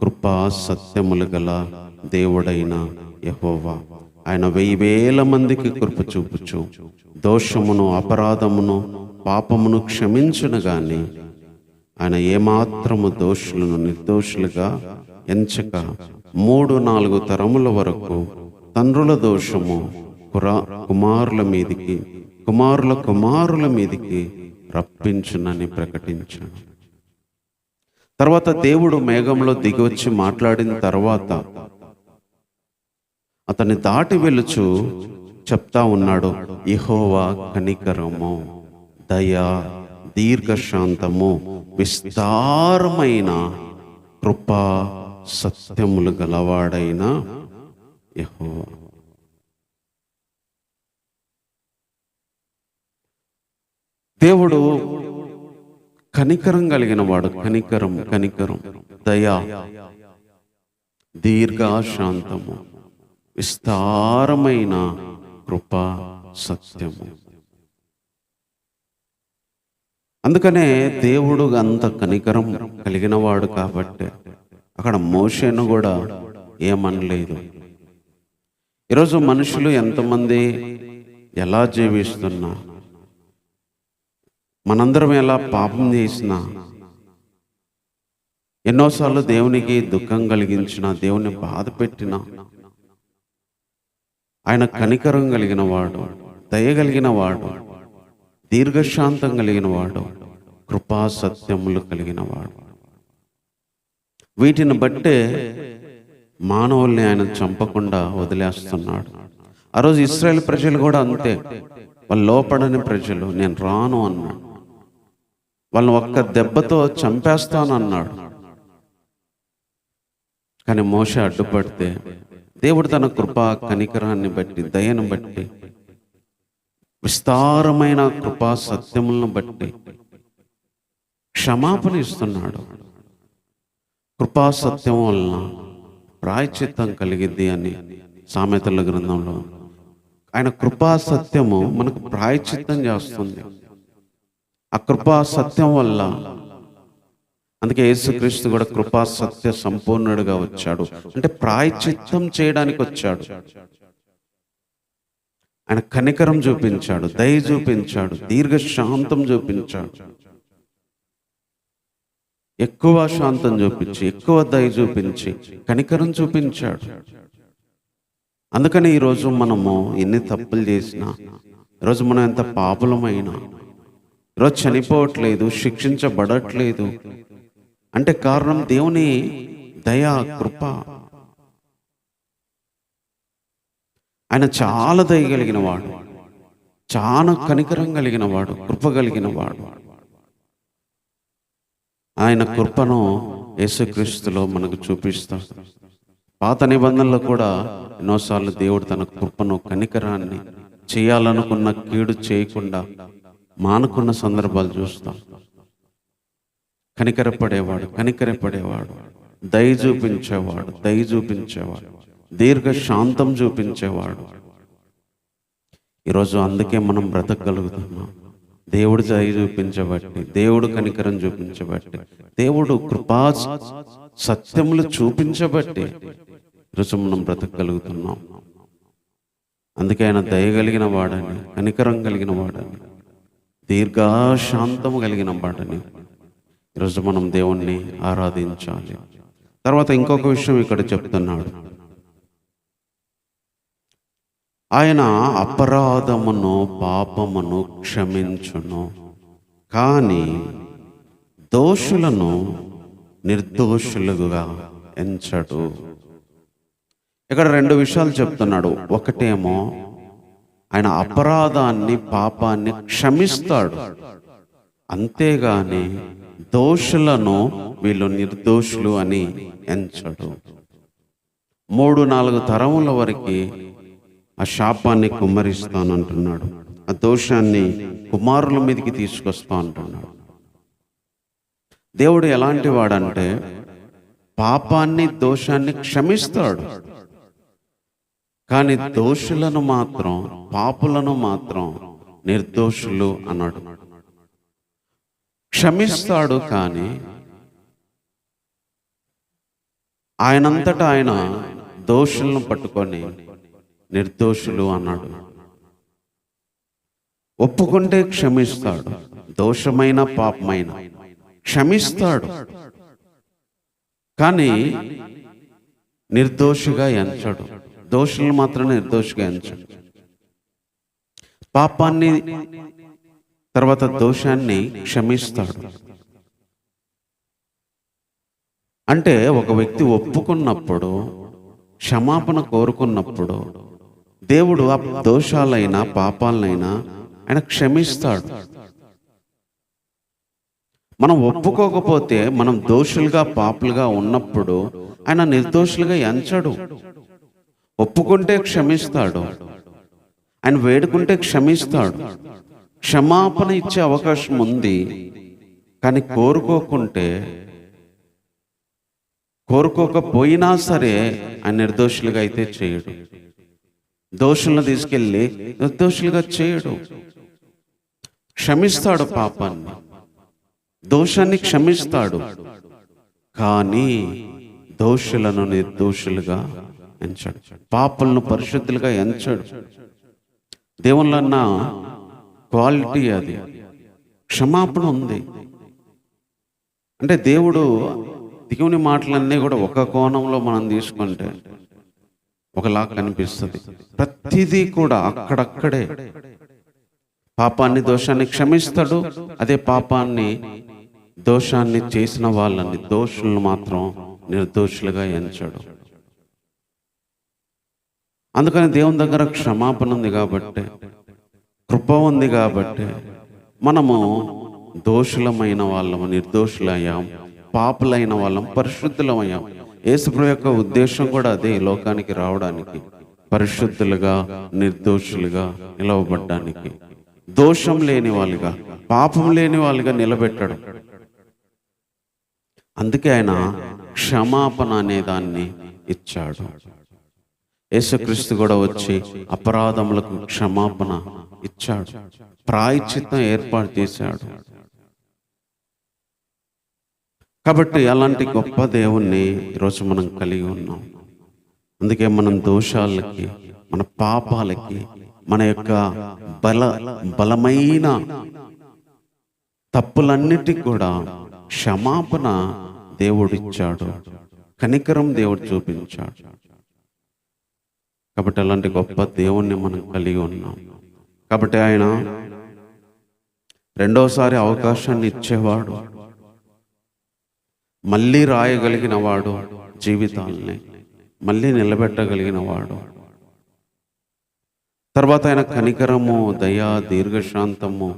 A: కృపా సత్యములు గల దేవుడైన యెహోవా. ఆయన 1000 మందికి కృప చూపుచు దోషమును, అపరాధమును, పాపమును క్షమించును గాని ఆయన ఏమాత్రము దోషులను నిర్దోషులుగా ఎంచక 3-4 తరముల వరకు తండ్రుల దోషము కుమారుల మీదికి, కుమారుల కుమారుల మీదికి రప్పించునని ప్రకటించాను. తర్వాత దేవుడు మేఘంలో దిగివచ్చి మాట్లాడిన తర్వాత అతన్ని దాటి వెలుచు చెప్తా ఉన్నాడు, యెహోవా కనికరము, దయా, దీర్ఘశాంతము, విస్తారమైన కృపా సత్యములు గలవాడైన యెహోవా. దేవుడు కనికరం కలిగిన వాడు. కనికరం, దయా, దీర్ఘశాంతము, విస్తారమైన కృపా సత్యము. అందుకనే దేవుడు అంత కనికరం కలిగిన వాడు కాబట్టి అక్కడ మోషేను కూడా ఏమనలేదు. ఈరోజు మనుషులు ఎంతమంది ఎలా జీవిస్తున్నా, మనందరం ఎలా పాపం చేసినా, ఎన్నోసార్లు దేవునికి దుఃఖం కలిగించిన, దేవుని బాధ పెట్టిన, ఆయన కనికరం కలిగిన వాడు, దయ కలిగిన వాడు, దీర్ఘశాంతం కలిగిన వాడు, కృపా సత్యములు కలిగిన వాడు. వీటిని బట్టే మానవుల్ని ఆయన చంపకుండా వదిలేస్తున్నాడు. ఆ రోజు ఇశ్రాయేల్ ప్రజలు కూడా అంతే. వాళ్ళు లోపడని ప్రజలు, నేను రాను అన్నాడు. వాళ్ళని ఒక్క దెబ్బతో చంపేస్తానన్నాడు. కానీ మోషే అడ్డుపడితే దేవుడు తన కృపా కనికరాన్ని బట్టి, దయను బట్టి, విస్తారమైన కృపా సత్యములను బట్టి క్షమాపణ ఇస్తున్నాడు. కృపా సత్యం వలన ప్రాయశ్చిత్తం కలిగిద్ది అని సామెతల గ్రంథంలో. ఆయన కృపా సత్యము మనకు ప్రాయశ్చిత్తం చేస్తుంది. ఆ కృపా సత్యం వల్ల, అందుకే యేసుక్రీస్తు కూడా కృపా సత్య సంపూర్ణుడిగా వచ్చాడు. అంటే ప్రాయశ్చిత్తం చేయడానికి వచ్చాడు. ఆయన కనికరం చూపించాడు, దయ చూపించాడు, దీర్ఘశాంతం చూపించాడు, ఎక్కువ శాంతం చూపించి, ఎక్కువ దయ చూపించి, కనికరం చూపించాడు. అందుకని ఈరోజు మనము ఎన్ని తప్పులు చేసినా, ఈరోజు మనం ఎంత పాపులమైనా, ఈరోజు చనిపోవట్లేదు, శిక్షించబడట్లేదు అంటే కారణం దేవుని దయా, కృప. ఆయన చాలా దయ కలిగిన వాడు, చాలా కనికరం కలిగిన వాడు, కృప కలిగిన వాడు. ఆయన కృపను యేసుక్రీస్తులో మనకు చూపిస్తాడు. పాత నిబంధనలో కూడా ఎన్నోసార్లు దేవుడు తన కృపను, కనికరాన్ని, చేయాలనుకున్న కీడు చేయకుండా మానుకున్న సందర్భాలు చూస్తాం. కనికరపడేవాడు, దయ చూపించేవాడు, దీర్ఘశాంతం చూపించేవాడు. ఈరోజు అందుకే మనం బ్రతకగలుగుతున్నాం. దేవుడు దయ చూపించబట్టి, దేవుడు కనికరం చూపించబట్టి, దేవుడు కృపా సత్యములు చూపించబట్టి ఈరోజు మనం బ్రతకగలుగుతున్నాం. అందుకే ఆయన దయ కలిగిన వాడని, కనికరం కలిగిన వాడని, దీర్ఘశాంతము కలిగిన వాడని ఈరోజు మనం దేవుణ్ణి ఆరాధించాలి. తర్వాత ఇంకొక విషయం ఇక్కడ చెప్తున్నాడు. ఆయన అపరాధమును, పాపమును క్షమించును. కానీ దోషులను నిర్దోషులుగా ఎంచడు. ఇక్కడ రెండు విషయాలు చెప్తున్నాడు. ఒకటేమో ఆయన అపరాధాన్ని, పాపాన్ని క్షమిస్తాడు, అంతేగాని దోషులను వీళ్ళు నిర్దోషులు అని ఎంచడు. 3-4 తరముల వరకు ఆ శాపాన్ని కుమ్మరిస్తానంటున్నాడు. ఆ దోషాన్ని కుమారుల మీదకి తీసుకొస్తా అంటున్నాడు. దేవుడు ఎలాంటి వాడంటే పాపాన్ని, దోషాన్ని క్షమిస్తాడు, కానీ దోషులను మాత్రం, పాపులను మాత్రం నిర్దోషులు అన్నాడు. క్షమిస్తాడు, కానీ ఆయనంతటా ఆయన దోషులను పట్టుకొని నిర్దోషులు అన్నాడు. ఒప్పుకుంటే క్షమిస్తాడు, దోషమైన పాపమైన క్షమిస్తాడు, కానీ నిర్దోషిగా ఎంచడు. దోషులను మాత్రం నిర్దోషిగా ఎంచడు. పాపాన్ని తర్వాత దోషాన్ని క్షమిస్తాడు. అంటే ఒక వ్యక్తి ఒప్పుకున్నప్పుడు, క్షమాపణ కోరుకున్నప్పుడు దేవుడు ఆ దోషాలైనా పాపాలనైనా ఆయన క్షమిస్తాడు. మనం ఒప్పుకోకపోతే, మనం దోషులుగా పాపులుగా ఉన్నప్పుడు ఆయన నిర్దోషులుగా ఎంచడు. ఒప్పుకుంటే క్షమిస్తాడు, ఆయన వేడుకుంటే క్షమిస్తాడు, క్షమాపణ ఇచ్చే అవకాశం ఉంది. కానీ కోరుకోకపోయినా సరే ఆయన నిర్దోషులుగా అయితే చేయడు. దోషులను తీసుకెళ్ళి నిర్దోషులుగా చేయడు. క్షమిస్తాడు, పాపాన్ని, దోషాన్ని క్షమిస్తాడు, కానీ దోషులను నిర్దోషులుగా ఎంచడు, పాపులను పరిశుద్ధులుగా ఎంచడు. దేవుళ్ళన్న క్వాలిటీ అది. క్షమాపణ ఉంది అంటే దేవుడు దేవుని మాటలన్నీ కూడా ఒక కోణంలో మనం తీసుకుంటే ఒకలా కనిపిస్తుంది. ప్రతిదీ కూడా అక్కడక్కడే పాపాన్ని, దోషాన్ని క్షమిస్తాడు. అదే పాపాన్ని, దోషాన్ని చేసిన వాళ్ళని, దోషులను మాత్రం నిర్దోషులుగా ఎంచడు. అందుకని దేవుని దగ్గర క్షమాపణ ఉంది కాబట్టి, కృప ఉంది కాబట్టి మనము దోషులమైన వాళ్ళము నిర్దోషులయ్యాం, పాపులైన వాళ్ళం పరిశుద్ధులమయ్యాం. యేసుప్రభు యొక్క ఉద్దేశం కూడా అదే, లోకానికి రావడానికి, పరిశుద్ధులుగా నిర్దోషులుగా నిలవబడ్డానికి, దోషం లేని వాళ్ళుగా, పాపం లేని వాళ్ళుగా నిలబెట్టడం. అందుకే ఆయన క్షమాపణ అనే దాన్ని ఇచ్చాడు. యేసుక్రీస్తు కూడా వచ్చి అపరాధములకు క్షమాపణ ఇచ్చాడు, ప్రాయశ్చిత్తం ఏర్పాటు చేశాడు. కాబట్టి అలాంటి గొప్ప దేవుణ్ణి ఈరోజు మనం కలిగి ఉన్నాం. అందుకే మనం దోషాలకి, మన పాపాలకి, మన యొక్క బలమైన తప్పులన్నిటికి కూడా క్షమాపణ దేవుడిచ్చాడు, కనికరం దేవుడు చూపించాడు. కాబట్టి అలాంటి గొప్ప దేవుణ్ణి మనం కలిగి ఉన్నాం. కాబట్టి ఆయన రెండోసారి అవకాశాన్ని ఇచ్చేవాడు, మళ్ళీ రాయగలిగిన వాడు, జీవితాల్ని మళ్ళీ నిలబెట్టగలిగిన వాడు. తర్వాత ఆయన కనికరము, దయ, దీర్ఘశాంతము,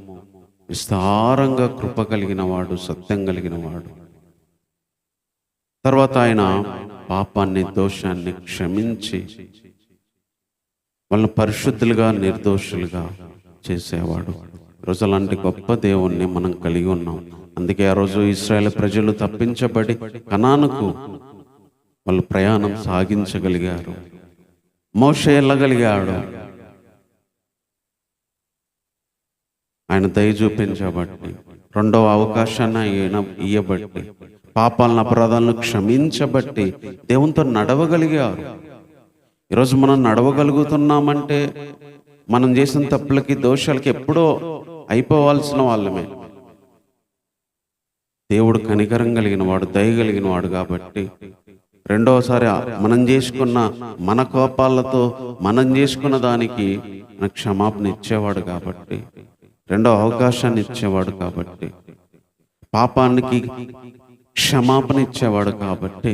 A: విస్తారంగా కృప కలిగిన వాడు, సత్యం కలిగిన వాడు. తర్వాత ఆయన పాపాన్ని, దోషాన్ని క్షమించి వాళ్ళని పరిశుద్ధులుగా, నిర్దోషులుగా చేసేవాడు. ఈరోజు అలాంటి గొప్ప దేవుణ్ణి మనం కలిగి ఉన్నాం. అందుకే ఆ రోజు ఇశ్రాయేలు ప్రజలు తప్పించబడి కనానుకు వాళ్ళు ప్రయాణం సాగించగలిగారు. మోషే వెళ్ళగలిగాడు, ఆయన దయ చూపించబట్టి, రెండవ అవకాశాన్ని ఆయన ఇయ్యబట్టి, పాపాలను, అపరాధాలను క్షమించబట్టి దేవునితో నడవగలిగారు. ఈరోజు మనం నడవగలుగుతున్నామంటే మనం చేసిన తప్పులకి, దోషాలకి ఎప్పుడో అయిపోవాల్సిన వాళ్ళమే. దేవుడు కనికరం కలిగిన వాడు, దయ కలిగిన వాడు కాబట్టి రెండోసారి మనం చేసుకున్న మన కోపాలతో మనం చేసుకున్న దానికి మన క్షమాపణ ఇచ్చేవాడు కాబట్టి రెండో అవకాశాన్ని ఇచ్చేవాడు కాబట్టి, పాపానికి క్షమాపణ ఇచ్చేవాడు కాబట్టి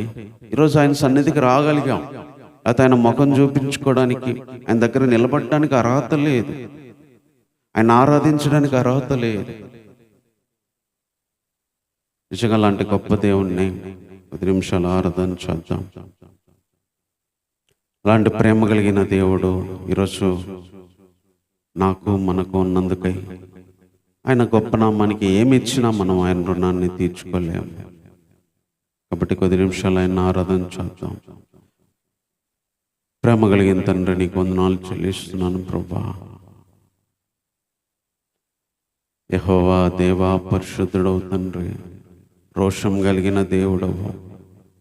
A: ఈరోజు ఆయన సన్నిధికి రాగలిగాం. అయితే ఆయన ముఖం చూపించుకోవడానికి, ఆయన దగ్గర నిలబడడానికి అర్హత లేదు, ఆయన ఆరాధించడానికి అర్హత లేదు. నిజంగా లాంటి గొప్ప దేవుణ్ణి 10 నిమిషాలు ఆరాధన చేద్దాం. అలాంటి ప్రేమ కలిగిన దేవుడు ఈరోజు నాకు మనకు ఉన్నందుకై, ఆయన గొప్ప నామానికి ఏమి ఇచ్చినా మనం ఆయన రుణాన్ని తీర్చుకోలేము. కాబట్టి 10 నిమిషాలు ఆయన ఆరాధన చేద్దాం. ప్రేమ కలిగిన తండ్రి, నీకు వందనాలు చెల్లిస్తున్నాను ప్రభా. యెహోవా దేవా, పరిశుద్ధుడవు తండ్రి, రోషం కలిగిన దేవుడవు,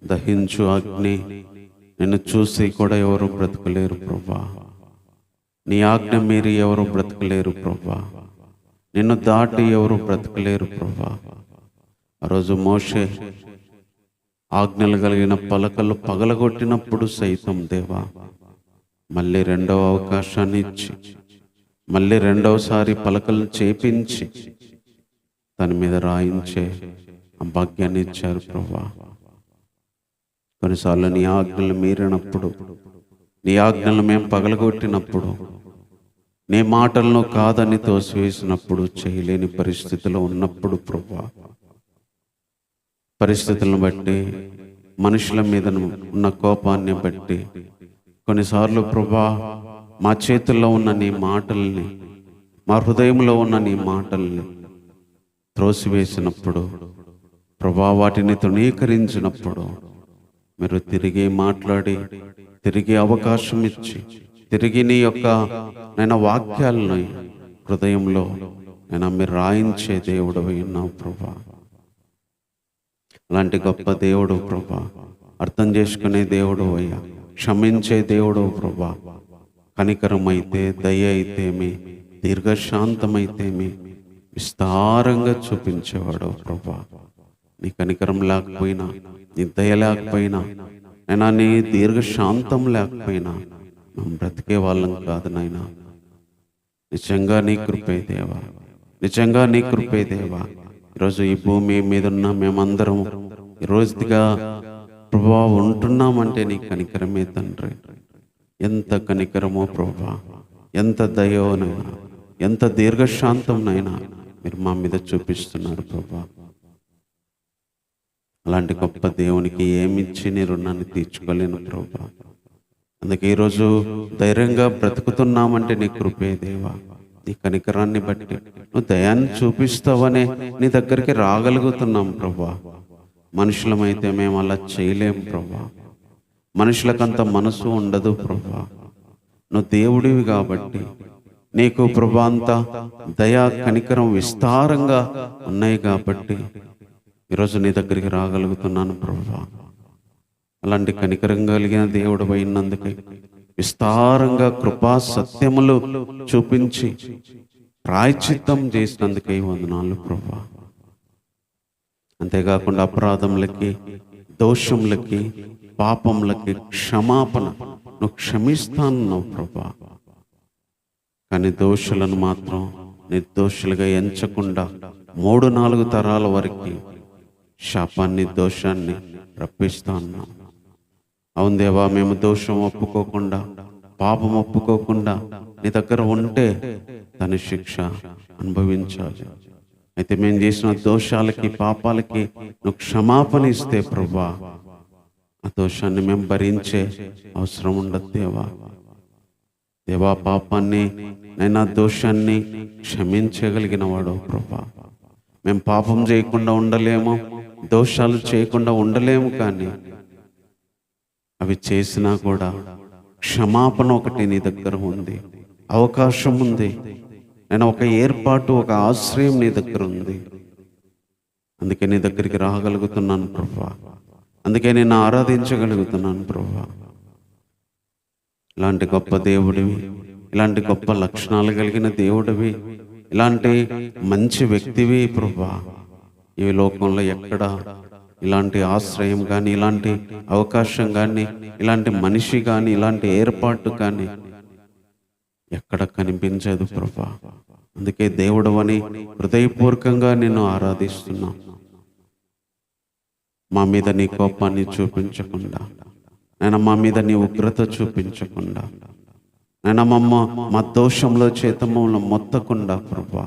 A: దహించు అగ్ని, నిన్ను చూసి కూడా ఎవరు బ్రతకలేరు ప్రభా. నీ ఆజ్ఞ మీరి ఎవరు బ్రతకలేరు ప్రభా. నిన్ను దాటి ఎవరు బ్రతకలేరు ప్రభా. ఆ రోజు మోషే ఆజ్ఞలు కలిగిన పలకలు పగలగొట్టినప్పుడు సైతం దేవా, మళ్ళీ రెండవ అవకాశాన్ని ఇచ్చి, మళ్ళీ రెండవసారి పలకలను చేపించి దాని మీద రాయించే ఆ భాగ్యాన్ని ఇచ్చారు ప్రభా. కొన్నిసార్లు నీ ఆజ్ఞలు మీరినప్పుడు, నీ ఆజ్ఞలను మేము పగలగొట్టినప్పుడు, నీ మాటలను కాదని తోసివేసినప్పుడు, చేయలేని పరిస్థితిలో ఉన్నప్పుడు ప్రభా, పరిస్థితులను బట్టి, మనుషుల మీద ఉన్న కోపాన్ని బట్టి, కొన్నిసార్లు ప్రభా మా చేతుల్లో ఉన్న నీ మాటల్ని, మా హృదయంలో ఉన్న నీ మాటల్ని త్రోసివేసినప్పుడు ప్రభా, వాటిని తృణీకరించినప్పుడు మీరు తిరిగి మాట్లాడి, తిరిగి అవకాశం ఇచ్చి, తిరిగి నీ యొక్క నేను వాక్యాలను హృదయంలో మీరు రాయించే దేవుడు ఉన్నావు ప్రభా. అలాంటి గొప్ప దేవుడు ప్రభా, అర్థం చేసుకునే దేవుడు అయ్యా, క్షమించే దేవుడు ప్రభా. కనికరం అయితే, దయ అయితేమి, దీర్ఘశాంతమైతేమి విస్తారంగా చూపించేవాడు ప్రభా. నీ కనికరం లేకపోయినా, నీ దయ లేకపోయినా, అయినా నీ దీర్ఘశాంతం లేకపోయినా మేము బ్రతికే వాళ్ళం కాదు నాయనా. నిజంగా నీ కృపే దేవా, నిజంగా నీ కృపే దేవా. ఈరోజు ఈ భూమి మీద ఉన్న మేమందరం ఈరోజుగా ప్రభా ఉంటున్నామంటే నీ కనికరమే తండ్రి. ఎంత కనికరమో ప్రభా, ఎంత దయోనైనా, ఎంత దీర్ఘశాంతంనైనా మీరు మా మీద చూపిస్తున్నారు ప్రభా. అలాంటి గొప్ప దేవునికి ఏమిచ్చి నీ రుణాన్ని తీర్చుకోలేను ప్రభా. అందుకే ఈరోజు ధైర్యంగా బ్రతుకుతున్నామంటే నీ కృపే దేవా. నీ కనికరాన్ని బట్టి, నువ్వు దయాన్ని చూపిస్తావనే నీ దగ్గరికి రాగలుగుతున్నాం ప్రభా. మనుషులమైతే మేము అలా చేయలేం ప్రభా. మనుషులకంత మనసు ఉండదు ప్రభా. నువ్వు దేవుడివి కాబట్టి నీకు ప్రభా అంత దయా కనికరం విస్తారంగా ఉన్నాయి కాబట్టి ఈరోజు నీ దగ్గరికి రాగలుగుతున్నాను ప్రభా. అలాంటి కనికరం కలిగిన దేవుడు అయినందుకే, విస్తారంగా కృపా సత్యములు చూపించి ప్రాయశ్చిత్తం చేసినందుకే వందనాలు ప్రభా. అంతేకాకుండా అపరాధములకి, దోషములకి, పాపములకి క్షమాపణ నువ్వు క్షమిస్తానన్నావు ప్రభా. కానీ దోషులను మాత్రం నిర్దోషులుగా ఎంచకుండా 3-4 తరాల వరకు శాపాన్ని, దోషాన్ని రప్పిస్తా ఉన్నాం. అవును దేవా, మేము దోషం ఒప్పుకోకుండా, పాపం ఒప్పుకోకుండా నీ దగ్గర ఉంటే దాని శిక్ష అనుభవించాలి. అయితే మేము చేసిన దోషాలకి, పాపాలకి నువ్వు క్షమాపణ ఇస్తే ప్రభా, ఆ దోషాన్ని మేము భరించే అవసరం ఉండదు దేవా. దేవా, పాపాన్ని నైనా దోషాన్ని క్షమించగలిగిన వాడు ప్రభా. మేము పాపం చేయకుండా ఉండలేము, దోషాలు చేయకుండా ఉండలేము, కానీ అవి చేసినా కూడా క్షమాపణ ఒకటి నీ దగ్గర ఉంది, అవకాశం ఉంది. నేను ఒక ఏర్పాటు, ఒక ఆశ్రయం నీ దగ్గర ఉంది. అందుకే నీ దగ్గరికి రాగలుగుతున్నాను ప్రభా. అందుకే నేను ఆరాధించగలుగుతున్నాను ప్రభా. ఇలాంటి గొప్ప దేవుడివి, ఇలాంటి గొప్ప లక్షణాలు కలిగిన దేవుడివి, ఇలాంటి మంచి వ్యక్తివి ప్రభా. ఈ లోకంలో ఎక్కడ ఇలాంటి ఆశ్రయం కానీ, ఇలాంటి అవకాశం కానీ, ఇలాంటి మనిషి కానీ, ఇలాంటి ఏర్పాటు కానీ ఎక్కడ కనిపించదు ప్రభా. అందుకే దేవుడు అని హృదయపూర్వకంగా నిన్ను ఆరాధిస్తున్నాం. మా మీద నీ కోపాన్ని చూపించకుండా, నేను మా మీద నీ ఉగ్రత చూపించకుండా, నేను మా దోషంలో చేతములను మొత్తకుండా ప్రభా,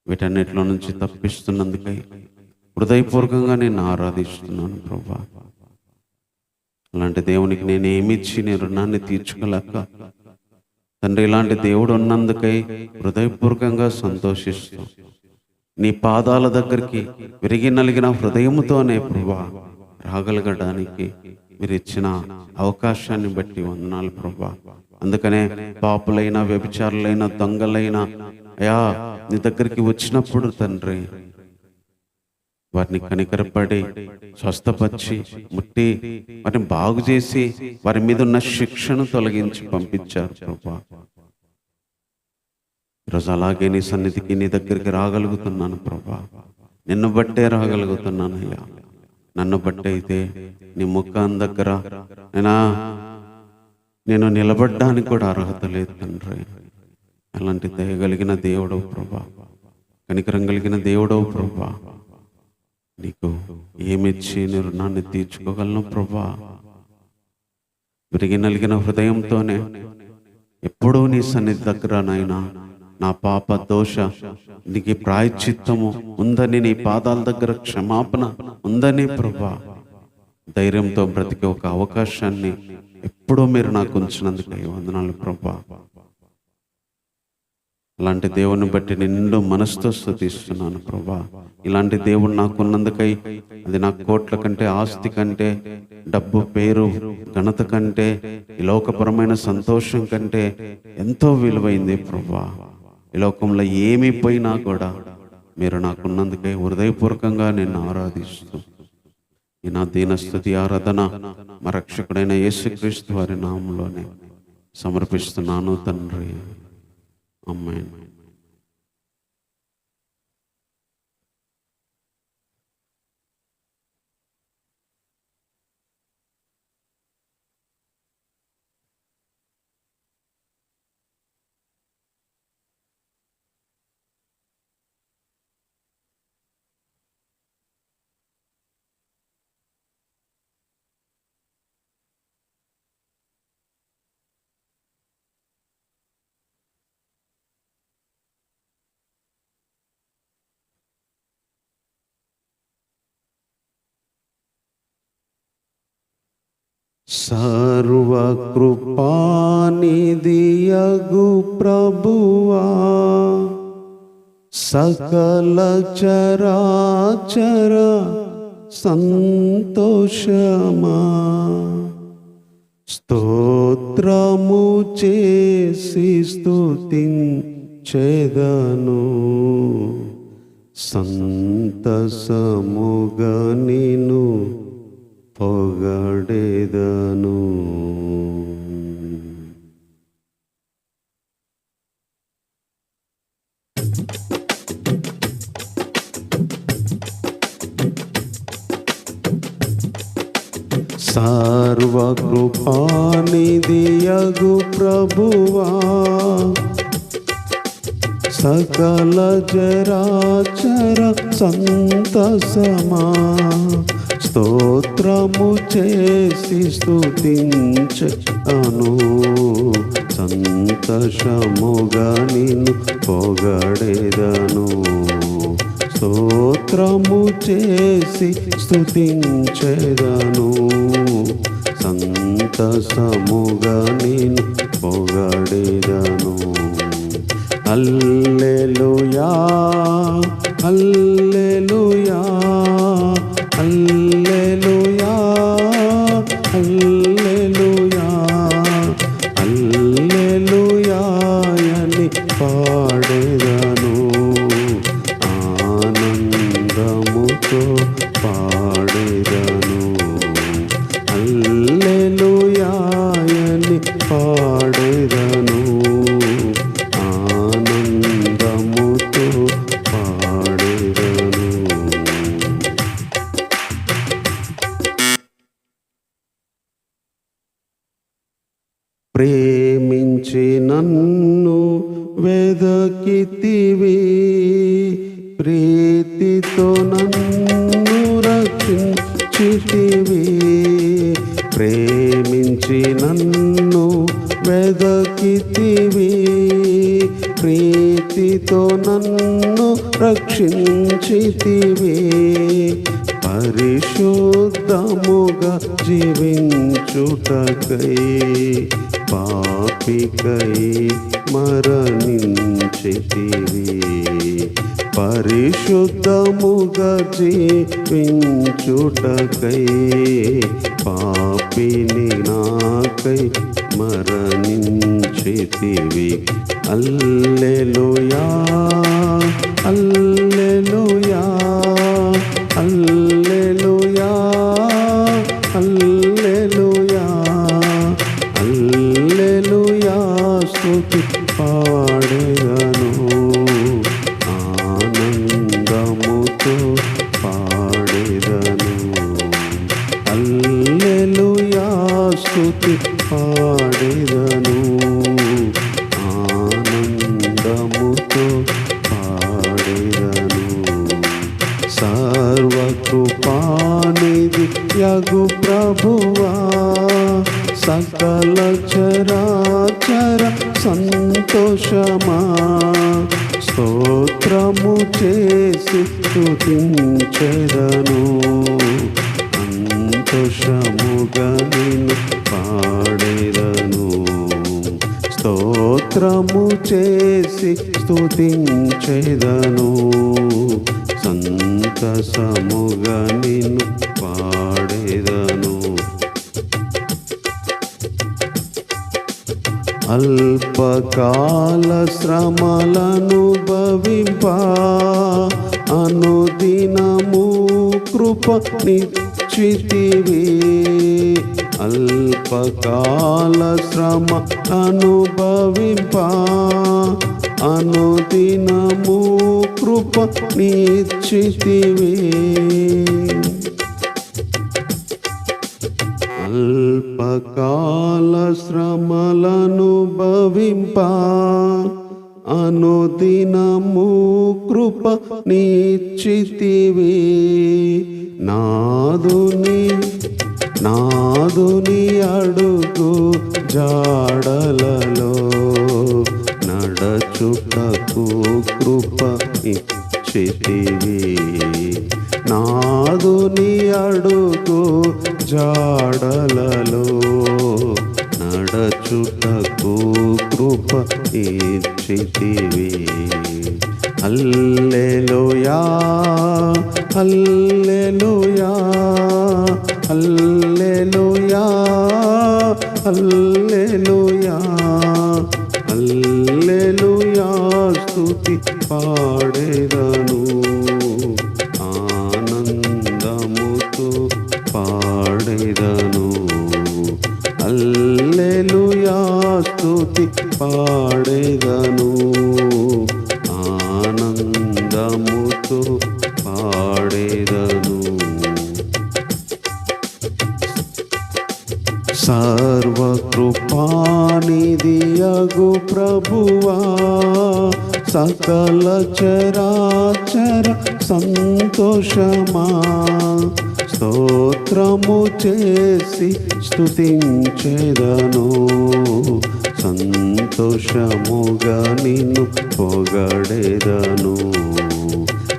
A: వీటన్నిటిలో నుంచి తప్పిస్తున్నందుకై హృదయపూర్వకంగా నేను ఆరాధిస్తున్నాను ప్రభా. అలాంటి దేవునికి నేను ఏమిచ్చి నీ రుణాన్ని తీర్చుకోలేక తండ్రి, ఇలాంటి దేవుడు ఉన్నందుకై హృదయపూర్వకంగా సంతోషిస్తూ నీ పాదాల దగ్గరికి విరిగి నలిగిన హృదయముతోనే ప్రభా రాగలగడానికి మీరు ఇచ్చిన అవకాశాన్ని బట్టి వందనాలు ప్రభా. అందుకనే పాపులైన, వ్యభిచారులైన, దొంగలైన అయా నీ దగ్గరికి వచ్చినప్పుడు తండ్రి వారిని కనికరపడి స్వస్థపరిచి ముట్టి వారిని బాగు చేసి వారి మీద ఉన్న శిక్షను తొలగించి పంపించారు ప్రభా. ఈరోజు అలాగే నీ సన్నిధికి, నీ దగ్గరికి రాగలుగుతున్నాను ప్రభా. నిన్ను బట్టే రాగలుగుతున్నాను అయ్యా. నన్ను బట్టి అయితే నీ ముఖం దగ్గర నేను నిలబడ్డానికి కూడా అర్హత లేదు తండ్రి. అలాంటి దయగలిగిన దేవుడవు ప్రభా, కనికరం కలిగిన దేవుడవు ప్రభా. నీకు ఏమిచ్చి నీ రుణాన్ని తీర్చుకోగలను ప్రభా. విరిగి నలిగిన హృదయంతోనే ఎప్పుడూ నీ సన్నిధి దగ్గర నైనా నా పాప దోష నీకు ప్రాయశ్చిత్తము ఉందని, నీ పాదాల దగ్గర క్షమాపణ ఉందని ప్రభా ధైర్యంతో బ్రతికే ఒక అవకాశాన్ని ఎప్పుడూ మీరు నాకు ఉంచినందుకై వందనాలు ప్రభా. అలాంటి దేవుని బట్టి నిండు మనసుతో స్తుతిస్తున్నాను ప్రభా. ఇలాంటి దేవుడు నాకున్నందుకై అది నా కోట్ల కంటే, ఆస్తి కంటే, డబ్బు, పేరు, ఘనత కంటే, ఈ లోకపరమైన సంతోషం కంటే ఎంతో విలువైంది ప్రభా. ఈ లోకంలో ఏమి పోయినా కూడా మీరు నాకున్నందుకై హృదయపూర్వకంగా నిన్ను ఆరాధిస్తూ ఈ నా దీనస్తుతి ఆరాధన మా రక్షకుడైన యేసుక్రీస్తు వారి నామములోనే సమర్పిస్తున్నాను తండ్రి. ఆమేన్. సర్వకృపానిధియగు ప్రభువా, సకల చరాచర సంతోషమా, స్తోత్రము చేసి స్తుతించెదను, సంతసముగా నిన్ను పొగడెదను. సర్వకృపానిధియగు ప్రభువా, సకల చరాచర సంతసమా, స్తోత్రము చేసి స్తుతించెదను, సంతోషముగా నిన్ను పొగడెదను, స్తోత్రము చేసి స్తుతించెదను, సంతోషముగా నిన్ను పొగడెదను. హల్లెలూయా, హల్లెలూయా, హల్లెలూయా, హల్లెలూయా, హల్లెలూయా అని పాడెదను, ఆనందముతో పాడెదను, హల్లెలూయా అని పాడెదను, ఆనందముతో పాడెదను. ప్రేమించి నన్ను వెదకితివి, ప్రీతితో నన్ను రక్షించితివి. ప్రేమించి నన్ను వెదకితివి, ప్రీతితో నన్ను రక్షించితివి. పరిశుద్ధముగా జీవించుటకై పాపికై మరణించితివి. పరిశుద్ధముగా జీవించుటకై పాపిని నాకై మరణించితివి. హల్లెలూయా హల్లెలూయా హల్లెలూయా హల్లెలూయా హల్లెలూయా. స్తుతి పాడెదను ఆనందముతో పాడెదను. హల్లెలూయా స్తుతి పాడెదను ఆనందముతో పాడెదను. సర్వకృపానిధి యగు ప్రభువా, సకల చరాచర సంతోషమా, స్తోత్రము చేసి స్తుతించెదను. సంతోషముగా నిన్ను పాడెదను. స్తోత్రము చేసి స్తుతించెదను. సంతసముగా నిన్ను పాడెదను. అల్పకాల శ్రమలను భవింప అనుదినము కృప నిశ్చితివి. అల్పకాల శ్రమ అనుభవింప అనుదినము కృప నిశ్చితివి. అల్పకాల శ్రమలను భవింప అనుదినము కృప నిశ్చితివి. నాదుని అడుగు జాడలలో నడచుటకు కృప ఇచ్చితివి. నాదుని అడుగు జాడలలో నడచుటకు కృప ఇచ్చితివి. హల్లెలూయా హల్లెలూయా హల్లెలూయా హల్లెలూయా హల్లెలూయా. స్తుతి పాడెదను ఆనందముతో పాడెదను. హల్లెలూయా స్తుతి పాడెదను ఆనందముతో పాడెదను. సర్వకృపానిధి యగు ప్రభువా, సకల చరాచర సంతోషమా, స్తోత్రము చేసి స్తుతించెదను. సంతోషముగా నిన్ను పొగడెదను.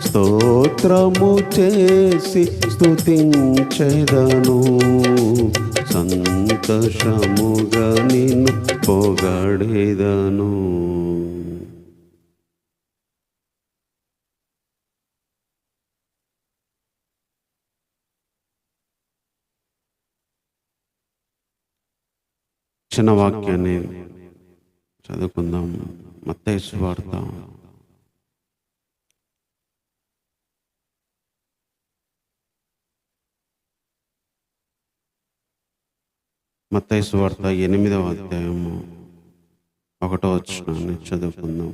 A: స్తోత్రము చేసి స్తుతించెదను. సంతోషముగా నిన్ను పొగడెదను. చిన్న వాక్యాన్ని చదువుకుందాం. మత్తయి సువార్త 8వ అధ్యాయము 1వ వచనాన్ని చదువుకుందాం.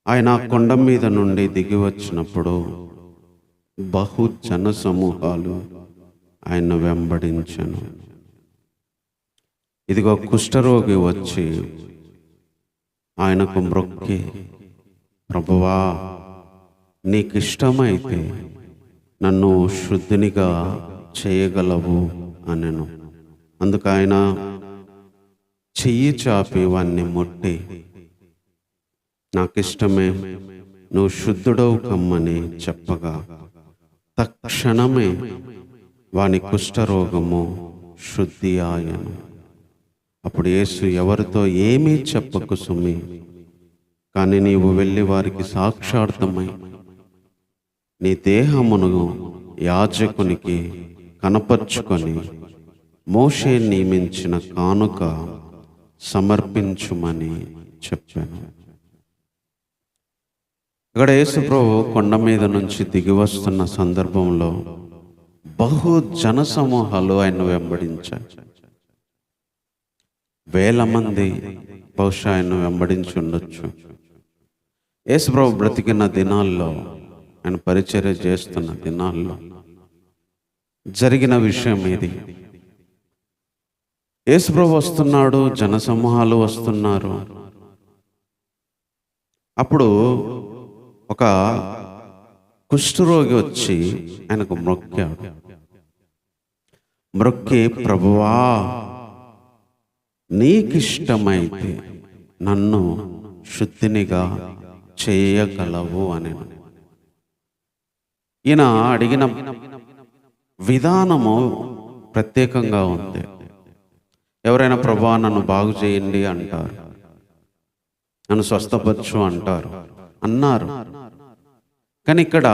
A: ఆయన కొండ మీద నుండి దిగి వచ్చినప్పుడు బహు జన సమూహాలు ఆయన వెంబడించెను. ఇదిగో కుష్ఠరోగి వచ్చి ఆయనకు మ్రొక్కి, ప్రభువా నీకిష్టమైతే నన్ను శుద్ధినిగా చేయగలవు అనెను. అందుకు ఆయన చెయ్యి చాపి వాణ్ణి ముట్టి, నాకిష్టమే, నువ్వు శుద్ధుడవు కమ్మని చెప్పగా తక్షణమే వాని కుష్ఠరోగము శుద్ధి ఆయను. అప్పుడు యేసు, ఎవరితో ఏమీ చెప్పకు సుమి, కానీ నీవు వెళ్ళి వారికి సాక్షార్థమై నీ దేహమును యాజకునికి కనపరుచుకొని మోషే నియమించిన కానుక సమర్పించుమని చెప్పాను. ఇక్కడ యేసు ప్రభు కొండ మీద నుంచి దిగి వస్తున్న సందర్భంలో బహు జన సమూహాలు ఆయన వెంబడించాయి. వేల మంది బహుశా ఆయన వెంబడించి ఉండొచ్చు. యేసు ప్రభు బ్రతికిన దినాల్లో, ఆయన పరిచర్య చేస్తున్న దినాల్లో జరిగిన విషయం ఇది. యేసు ప్రభు వస్తున్నాడు, జన సమూహాలు వస్తున్నారు. అప్పుడు ఒక కుష్ఠరోగి వచ్చి ఆయనకు మ్రొక్కాడు. మ్రొక్కి, ప్రభువా నీకిష్టమైతే నన్ను శుద్ధినిగా చేయగలవు అని. ఈయన అడిగిన విధానము ప్రత్యేకంగా ఉంది. ఎవరైనా ప్రభువా నన్ను బాగు చేయండి అంటారు, నన్ను స్వస్థపరచు అంటారు, అన్నారు. కానీ ఇక్కడ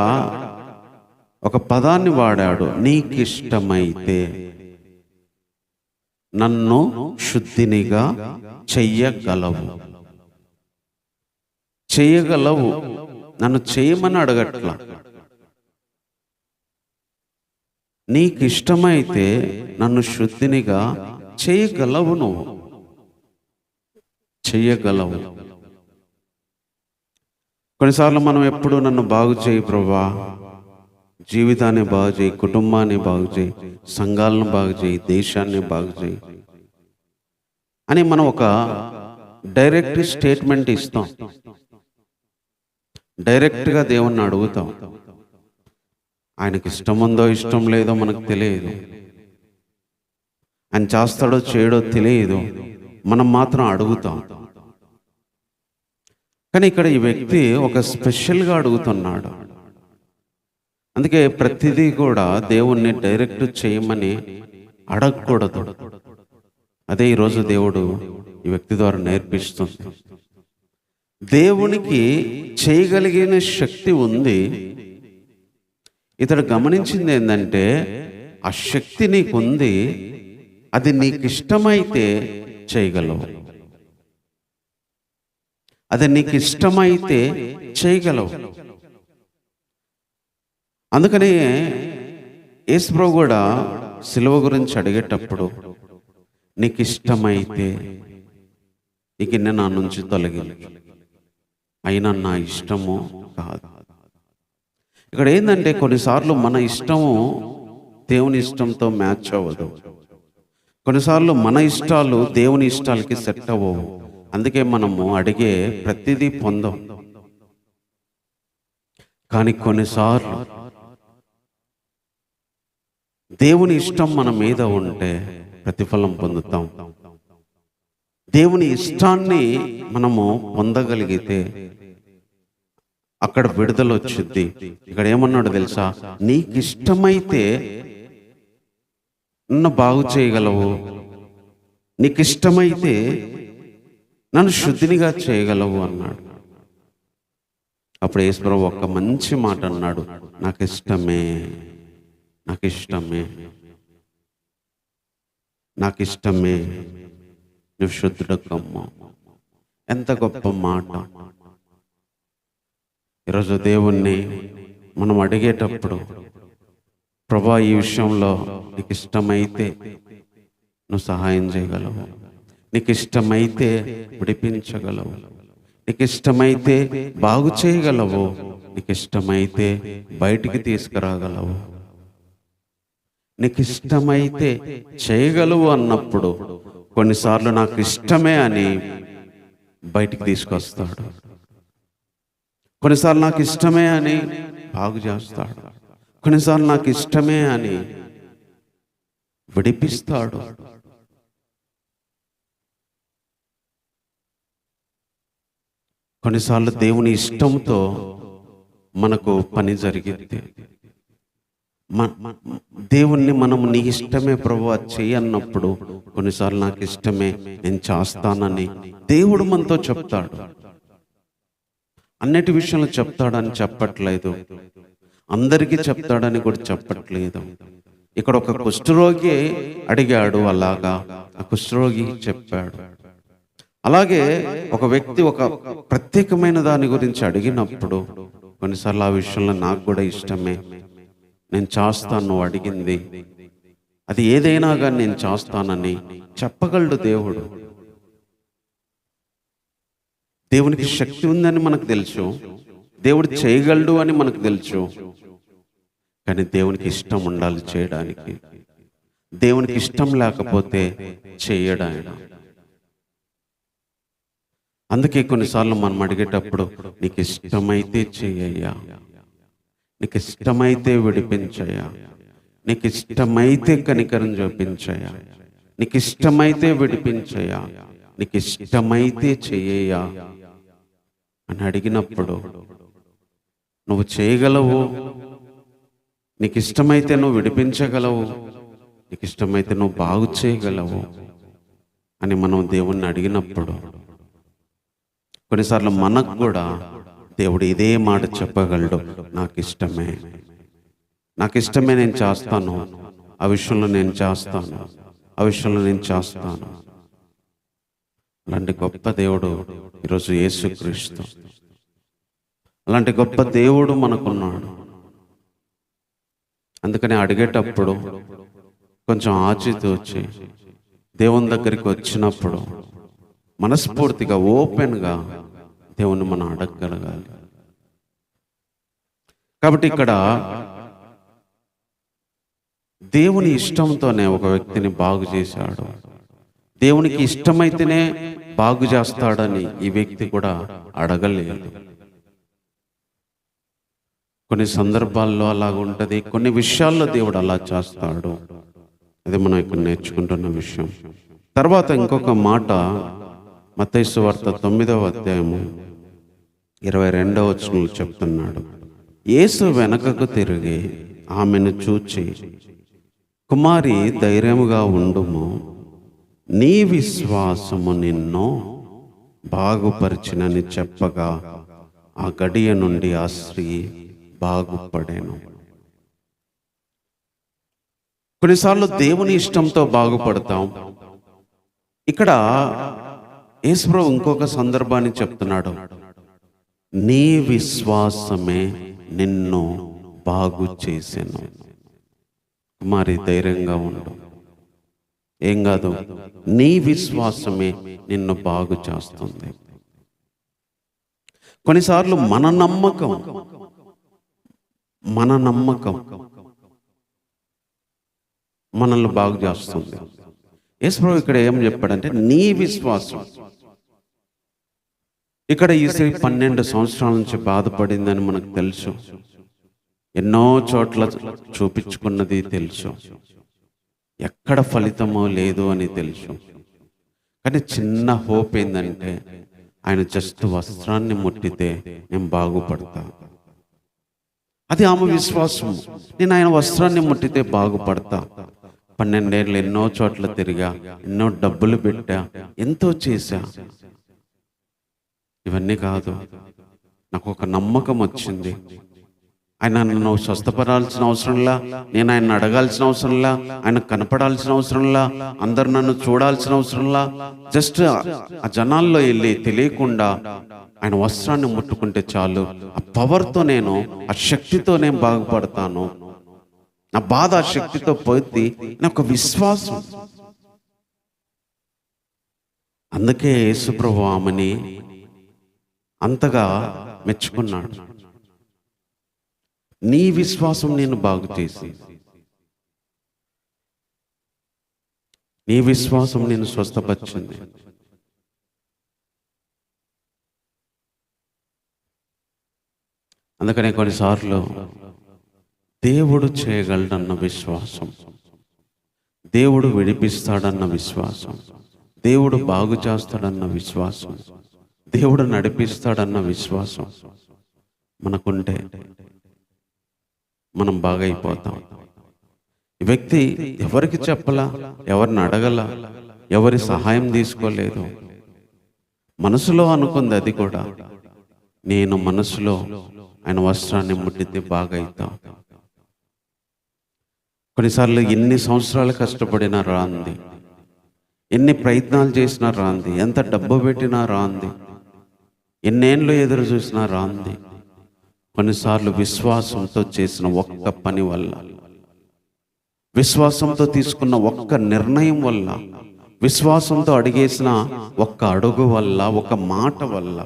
A: ఒక పదాన్ని వాడాడు, నీకిష్టమైతే నన్ను శుద్ధినిగా చెయ్యగలవు. చేయగలవు, నన్ను చేయమని అడగట్లా. నీకిష్టమైతే నన్ను శుద్ధినిగా చేయగలవు, నువ్వు చెయ్యగలవు. కొన్నిసార్లు మనం ఎప్పుడు నన్ను బాగు చేయి ప్రభువా, జీవితాన్ని బాగు చేయి, కుటుంబాన్ని బాగు చేయి, సంఘాలను బాగు చేయి, దేశాన్ని బాగు చేయి అని మనం ఒక డైరెక్ట్ స్టేట్మెంట్ ఇస్తాం. డైరెక్ట్గా దేవుణ్ణి అడుగుతాం. ఆయనకి ఇష్టం ఉందో ఇష్టం లేదో మనకు తెలియదు, ఆయన చేస్తాడో చేయడో తెలియదు, మనం మాత్రం అడుగుతాం. కానీ ఇక్కడ ఈ వ్యక్తి ఒక స్పెషల్గా అడుగుతున్నాడు. అందుకే ప్రతిదీ కూడా దేవుణ్ణి డైరెక్ట్ చేయమని అడగకూడదు. అదే ఈరోజు దేవుడు ఈ వ్యక్తి ద్వారా నేర్పిస్తుంది. దేవునికి చేయగలిగిన శక్తి ఉంది. ఇతడు గమనించింది ఏంటంటే, ఆ శక్తి నీకుంది, అది నీకు ఇష్టమైతే చేయగలవు, అది నీకు ఇష్టమైతే చేయగలవు. అందుకని యేసు ప్రభు కూడా సిలువ గురించి అడిగేటప్పుడు, నీకు ఇష్టమైతే ఈ గిన్నె నా నుంచి తొలగించు, అయినా నా ఇష్టము కాదు. ఇక్కడ ఏంటంటే, కొన్నిసార్లు మన ఇష్టము దేవుని ఇష్టంతో మ్యాచ్ అవ్వదు. కొన్నిసార్లు మన ఇష్టాలు దేవుని ఇష్టాలకి సెట్ అవ్వవు. అందుకే మనము అడిగే ప్రతిదీ పొందం. కానీ కొన్నిసార్లు దేవుని ఇష్టం మన మీద ఉంటే ప్రతిఫలం పొందుతాం. దేవుని ఇష్టాన్ని మనము పొందగలిగితే అక్కడ విడుదల వచ్చింది. ఇక్కడ ఏమన్నాడు తెలుసా, నీకు ఇష్టమైతే నన్ను బాగు చేయగలవు, నీకు ఇష్టమైతే నన్ను శుద్ధినిగా చేయగలవు అన్నాడు. అప్పుడు యేసు ప్రభువు ఒక్క మంచి మాట అన్నాడు, నాకు ఇష్టమే, నాకు ఇష్టమే, నాకు ఇష్టమే, నువ్వు శుద్ధుడకమ్మ. ఎంత గొప్ప మాట. ఈరోజు దేవుణ్ణి మనం అడిగేటప్పుడు, ప్రభా ఈ విషయంలో నీకు ఇష్టమైతే నువ్వు సహాయం చేయగలవు, నీకు ఇష్టమైతే విడిపించగలవు, నీకు ఇష్టమైతే బాగు చేయగలవు, నీకు ఇష్టమైతే బయటికి తీసుకురాగలవు, నీకు ఇష్టమైతే చేయగలవు అన్నప్పుడు కొన్నిసార్లు నాకు ఇష్టమే అని బయటికి తీసుకొస్తాడు. కొన్నిసార్లు నాకు ఇష్టమే అని బాగు చేస్తాడు. కొన్నిసార్లు నాకు ఇష్టమే అని విడిపిస్తాడు. కొన్నిసార్లు దేవుని ఇష్టంతో మనకు పని జరిగింది. దేవుణ్ణి మనము నీ ఇష్టమే ప్రభువా చెయ్యి అన్నప్పుడు కొన్నిసార్లు నాకు ఇష్టమే నేను చేస్తానని దేవుడు మనతో చెప్తాడు. అన్నిటి విషయంలో చెప్తాడని చెప్పట్లేదు, అందరికీ చెప్తాడని కూడా చెప్పట్లేదు. ఇక్కడ ఒక కుష్ఠరోగి అడిగాడు, అలాగా ఆ కుష్ఠరోగి చెప్పాడు. అలాగే ఒక వ్యక్తి ఒక ప్రత్యేకమైన దాని గురించి అడిగినప్పుడు కొన్నిసార్లు ఆ విషయంలో నాకు కూడా ఇష్టమే, నేను చేస్తాను, నువ్వు అడిగింది అది ఏదైనా కానీ నేను చేస్తానని చెప్పగలడు దేవుడు. దేవునికి శక్తి ఉందని మనకు తెలుసు, దేవుడు చేయగలడు అని మనకు తెలుసు. కానీ దేవునికి ఇష్టం ఉండాలి చేయడానికి. దేవునికి ఇష్టం లేకపోతే చేయడానికి. అందుకే కొన్నిసార్లు మనం అడిగేటప్పుడు నీకు ఇష్టమైతే చెయ్యయ్యా, నీకు ఇష్టమైతే విడిపించయ్యా, నీకు ఇష్టమైతే కనికరం చూపించయ్యా, నీకు ఇష్టమైతే విడిపించయ్యా, నీకు ఇష్టమైతే చెయ్యయ్యా అని అడిగినప్పుడు నువ్వు చేయగలవు. నీకు ఇష్టమైతే నువ్వు విడిపించగలవు, నీకు ఇష్టమైతే నువ్వు బాగు చేయగలవు అని మనం దేవుణ్ణి అడిగినప్పుడు కొన్నిసార్లు మనకు కూడా దేవుడు ఇదే మాట చెప్పగలడు, నాకు ఇష్టమే, నాకు ఇష్టమే, నేను చేస్తాను, ఆ విషయంలో నేను చేస్తాను, ఆ విషయంలో నేను చేస్తాను. అలాంటి గొప్ప దేవుడు ఈరోజు యేసుక్రీస్తు. అలాంటి గొప్ప దేవుడు మనకున్నాడు. అందుకని అడిగేటప్పుడు కొంచెం ఆచితూచి దేవుని దగ్గరికి వచ్చినప్పుడు మనస్ఫూర్తిగా ఓపెన్గా దేవుణ్ణి మనం అడగగలగాలి. కాబట్టి ఇక్కడ దేవుని ఇష్టంతోనే ఒక వ్యక్తిని బాగు చేశాడు. దేవునికి ఇష్టమైతేనే బాగు చేస్తాడని ఈ వ్యక్తి కూడా అడగలేదు. కొన్ని సందర్భాల్లో అలాగ ఉంటుంది, కొన్ని విషయాల్లో దేవుడు అలా చేస్తాడు. అది మనం ఇక్కడ నేర్చుకుంటున్న విషయం. తర్వాత ఇంకొక మాట మత్తయి సువార్త 9వ అధ్యాయము 22వ వచనంలో చెప్తున్నాడు. యేసు వెనకకు తిరిగి ఆమెను చూచి, కుమారి ధైర్యముగా ఉండుము, నీ విశ్వాసము నిన్ను బాగుపరిచినని చెప్పగా ఆ గడియ నుండి ఆ స్త్రీ బాగుపడేను. కొన్నిసార్లు దేవుని ఇష్టంతో బాగుపడతాం. ఇక్కడ యేసుప్రభు ఇంకొక సందర్భాన్ని చెప్తున్నాడు, నీ విశ్వాసమే నిన్ను బాగు చేసెను. కుమారి ధైర్యంగా ఉండు, ఏం కాదు, నీ విశ్వాసమే నిన్ను బాగు చేస్తుంది. కొన్నిసార్లు మన నమ్మకం మనల్ని బాగు చేస్తుంది. యేసుప్రభు ఇక్కడ ఏం చెప్పాడంటే నీ విశ్వాసం. ఇక్కడ ఈ స్త్రీ 12 సంవత్సరాల నుంచి బాధపడిందని మనకు తెలుసు, ఎన్నో చోట్ల చూపించుకున్నది తెలుసు, ఎక్కడ ఫలితమో లేదు అని తెలుసు. కానీ చిన్న హోప్ ఏంటంటే ఆయన జస్ట్ వస్త్రాన్ని ముట్టితే నేను బాగుపడతా. అది ఆమె విశ్వాసం. నేను ఆయన వస్త్రాన్ని ముట్టితే బాగుపడతా. 12 ఏళ్ళు ఎన్నో చోట్ల తిరిగా, ఎన్నో డబ్బులు పెట్టా, ఎంతో చేశా. ఇవన్నీ కాదు, నాకు ఒక నమ్మకం వచ్చింది. ఆయన నన్ను స్వస్థపడాల్సిన అవసరంలా, నేను ఆయన అడగాల్సిన అవసరంలా, ఆయన కనపడాల్సిన అవసరంలా, అందరు నన్ను చూడాల్సిన అవసరంలా, జస్ట్ ఆ జనాల్లో వెళ్ళి తెలియకుండా ఆయన వస్త్రాన్ని ముట్టుకుంటే చాలు, ఆ పవర్తో నేను, ఆ శక్తితో నేను బాగుపడతాను, నా బాధ ఆ శక్తితో పోయి నాకు విశ్వాసం. అందుకే యేసుప్రభు ఆమెని అంతగా మెచ్చుకున్నాడు. నీ విశ్వాసం నేను బాగు చేసి. నీ విశ్వాసం నేను స్వస్థపరిచింది. అందుకనే కొన్నిసార్లు దేవుడు చేయగలడన్న విశ్వాసం, దేవుడు విడిపిస్తాడన్న విశ్వాసం, దేవుడు బాగు చేస్తాడన్న విశ్వాసం, దేవుడు నడిపిస్తాడన్న విశ్వాసం మనకుంటే మనం బాగైపోతాం. ఈ వ్యక్తి ఎవరికి చెప్పలా, ఎవరిని అడగలా, ఎవరి సహాయం తీసుకోలేదు. మనసులో అనుకుంది అది కూడా, నేను మనసులో ఆయన వస్త్రాన్ని ముట్టితే బాగైతా. కొన్నిసార్లు ఎన్ని సంవత్సరాలు కష్టపడినా రాంది, ఎన్ని ప్రయత్నాలు చేసినా రాంది, ఎంత డబ్బు పెట్టినా రాంది, ఎన్నేళ్ళు ఎదురు చూసినా రాంది. కొన్నిసార్లు విశ్వాసంతో చేసిన ఒక్క పని వల్ల, విశ్వాసంతో తీసుకున్న ఒక్క నిర్ణయం వల్ల, విశ్వాసంతో అడిగేసిన ఒక్క అడుగు వల్ల, ఒక మాట వల్ల,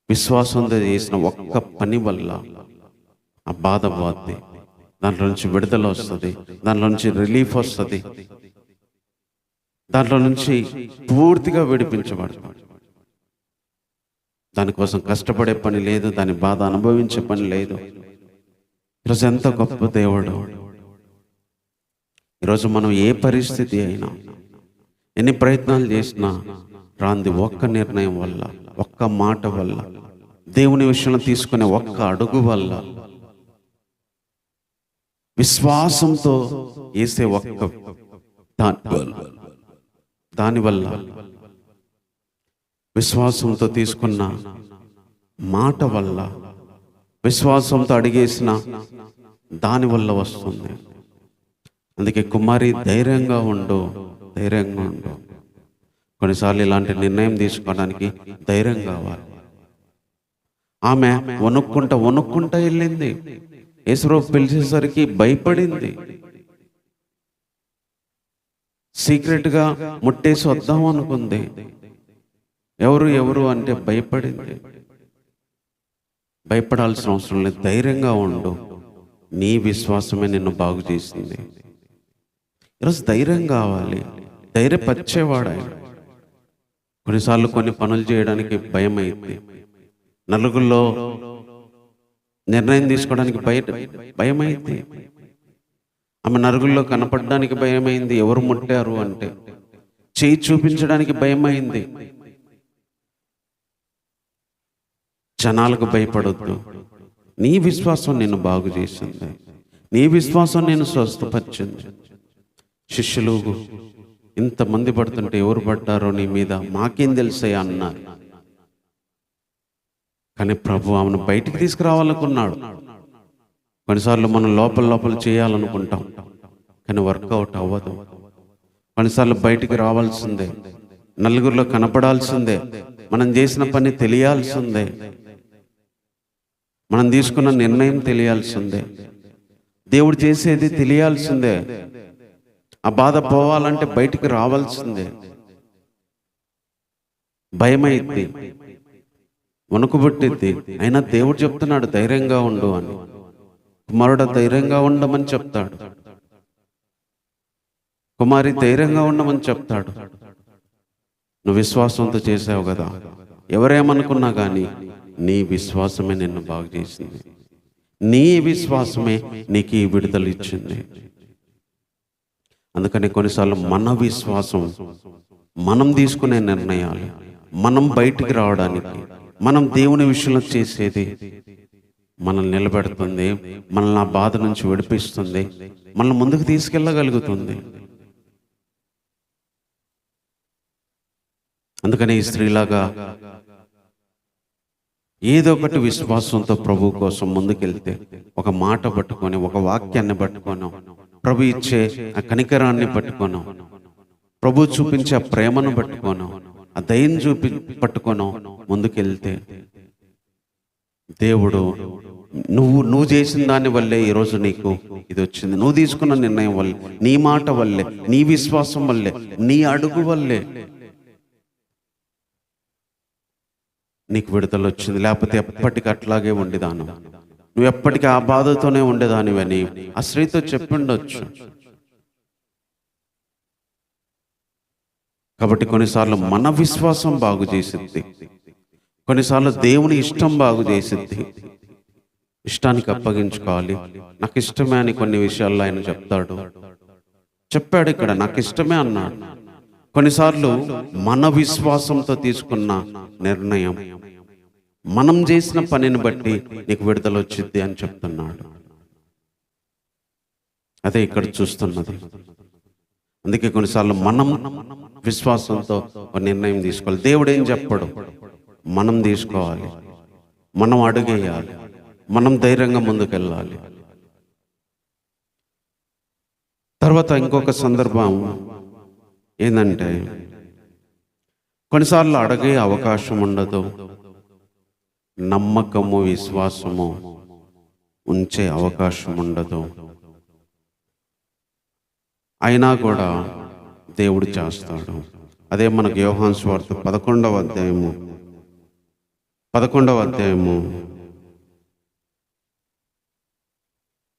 A: విశ్వాసంతో చేసిన ఒక్క పని వల్ల ఆ బాధ పోద్ది. దాంట్లో నుంచి విడుదల వస్తుంది, దాంట్లో నుంచి రిలీఫ్ వస్తుంది, దాంట్లో నుంచి పూర్తిగా విడిపించబడతాడు. దానికోసం కష్టపడే పని లేదు, దాని బాధ అనుభవించే పని లేదు. ఈరోజు ఎంత గొప్ప దేవుడు. ఈరోజు మనం ఏ పరిస్థితి అయినా, ఎన్ని ప్రయత్నాలు చేసినా రాంది ఒక్క నిర్ణయం వల్ల, ఒక్క మాట వల్ల, దేవుని విషయంలో తీసుకునే ఒక్క అడుగు వల్ల, విశ్వాసంతో వేసే ఒక్క దానివల్ల, విశ్వాసంతో తీసుకున్న మాట వల్ల, విశ్వాసంతో అడిగేసిన దానివల్ల వస్తుంది. అందుకే కుమారి ధైర్యంగా ఉండు, ధైర్యంగా ఉండు. కొన్నిసార్లు ఇలాంటి నిర్ణయం తీసుకోవడానికి ధైర్యం కావాలి. ఆమె వణుక్కుంటా వెళ్ళింది. యేసుప్రభు పిలిచేసరికి భయపడింది. సీక్రెట్గా ముట్టేసి వద్దాం అనుకుంది. ఎవరు అంటే భయపడింది. భయపడాల్సిన అవసరం లేదు, ధైర్యంగా ఉండు. నీ విశ్వాసమే నిన్ను బాగు చేసింది. ఈరోజు ధైర్యం కావాలి, ధైర్యపరిచేవాడు ఆయన. కొన్నిసార్లు కొన్ని పనులు చేయడానికి భయం అయింది, నలుగురిలో నిర్ణయం తీసుకోవడానికి భయమైంది. ఆమె నలుగురిలో కనపడడానికి భయమైంది. ఎవరు ముట్టారు అంటే చేయి చూపించడానికి భయమైంది. జనాలకు భయపడొద్దు. నీ విశ్వాసం నిన్ను బాగు చేసింది, నీ విశ్వాసం నేను స్వస్థపరిచింది. శిష్యులు ఇంతమంది పడుతుంటే ఎవరు పడ్డారో నీ మీద మాకేం తెలుసా అన్నారు. కానీ ప్రభు ఆమెను బయటికి తీసుకురావాలనుకున్నాడు. కొన్నిసార్లు మనం లోపల చేయాలనుకుంటాం, కానీ వర్కౌట్ అవ్వదు. కొన్నిసార్లు బయటికి రావాల్సిందే, నలుగురిలో కనపడాల్సిందే, మనం చేసిన పని తెలియాల్సిందే, మనం తీసుకున్న నిర్ణయం తెలియాల్సిందే, దేవుడు చేసేది తెలియాల్సిందే. ఆ బాధ పోవాలంటే బయటికి రావాల్సిందే. భయమైద్ది, వణుకుబుట్టిద్ది. అయినా దేవుడు చెప్తున్నాడు ధైర్యంగా ఉండు అని. కుమారుడు ధైర్యంగా ఉండమని చెప్తాడు, కుమారి ధైర్యంగా ఉండమని చెప్తాడు. నువ్వు విశ్వాసంతో చేసావు కదా, ఎవరేమనుకున్నా కానీ నీ విశ్వాసమే నిన్ను బాగు చేసింది. నీ విశ్వాసమే నీకు ఈ విడుదల ఇచ్చింది. అందుకని కొన్నిసార్లు మన విశ్వాసం, మనం తీసుకునే నిర్ణయాలు, మనం బయటికి రావడానికి, మనం దేవుని విషయంలో చేసేది మనల్ని నిలబెడుతుంది, మనల్ని ఆ బాధ నుంచి విడిపిస్తుంది, మనల్ని ముందుకు తీసుకెళ్ళగలుగుతుంది. అందుకని ఈ స్త్రీలాగా ఏదో ఒకటి విశ్వాసంతో ప్రభు కోసం ముందుకెళ్తే, ఒక మాట పట్టుకొని, ఒక వాక్యాన్ని పట్టుకోను, ప్రభు ఇచ్చే ఆ కనికరాన్ని పట్టుకోను, ప్రభు చూపించే ఆ ప్రేమను పట్టుకోను, ఆ దయను పట్టుకోను ముందుకెళ్తే, దేవుడు నువ్వు చేసిన దాని వల్లే ఈరోజు నీకు ఇది వచ్చింది. నువ్వు తీసుకున్న నిర్ణయం వల్లే, నీ మాట వల్లే, నీ విశ్వాసం వల్లే, నీ అడుగు వల్లే నీకు విడుదల వచ్చింది. లేకపోతే ఎప్పటికీ అట్లాగే ఉండేదాను, నువ్వు ఎప్పటికీ ఆ బాధతోనే ఉండేదానివని ఆ స్త్రీతో చెప్పిండొచ్చు. కాబట్టి కొన్నిసార్లు మన విశ్వాసం బాగు చేసిద్ది, కొన్నిసార్లు దేవుని ఇష్టం బాగు చేసిద్ది. ఇష్టానికి అప్పగించుకోవాలి. నాకు ఇష్టమే అని కొన్ని విషయాల్లో ఆయన చెప్పాడు ఇక్కడ, నాకు ఇష్టమే అన్నాడు. కొన్నిసార్లు మన విశ్వాసంతో తీసుకున్న నిర్ణయం, మనం చేసిన పనిని బట్టి నీకు విడుదల వచ్చింది అని చెప్తున్నాడు. అదే ఇక్కడ చూస్తున్నది. అందుకే కొన్నిసార్లు మనం విశ్వాసంతో ఒక నిర్ణయం తీసుకోవాలి. దేవుడు ఏం చెప్పడు, మనం తీసుకోవాలి, మనం అడుగేయాలి, మనం ధైర్యంగా ముందుకెళ్ళాలి. తర్వాత ఇంకొక సందర్భం ఏంటంటే, కొన్నిసార్లు అడిగే అవకాశం ఉండదు, నమ్మకము విశ్వాసము ఉంచే అవకాశం ఉండదు, అయినా కూడా దేవుడు చేస్తాడు. అదే మనకు యోహాను సువార్త 11వ అధ్యాయము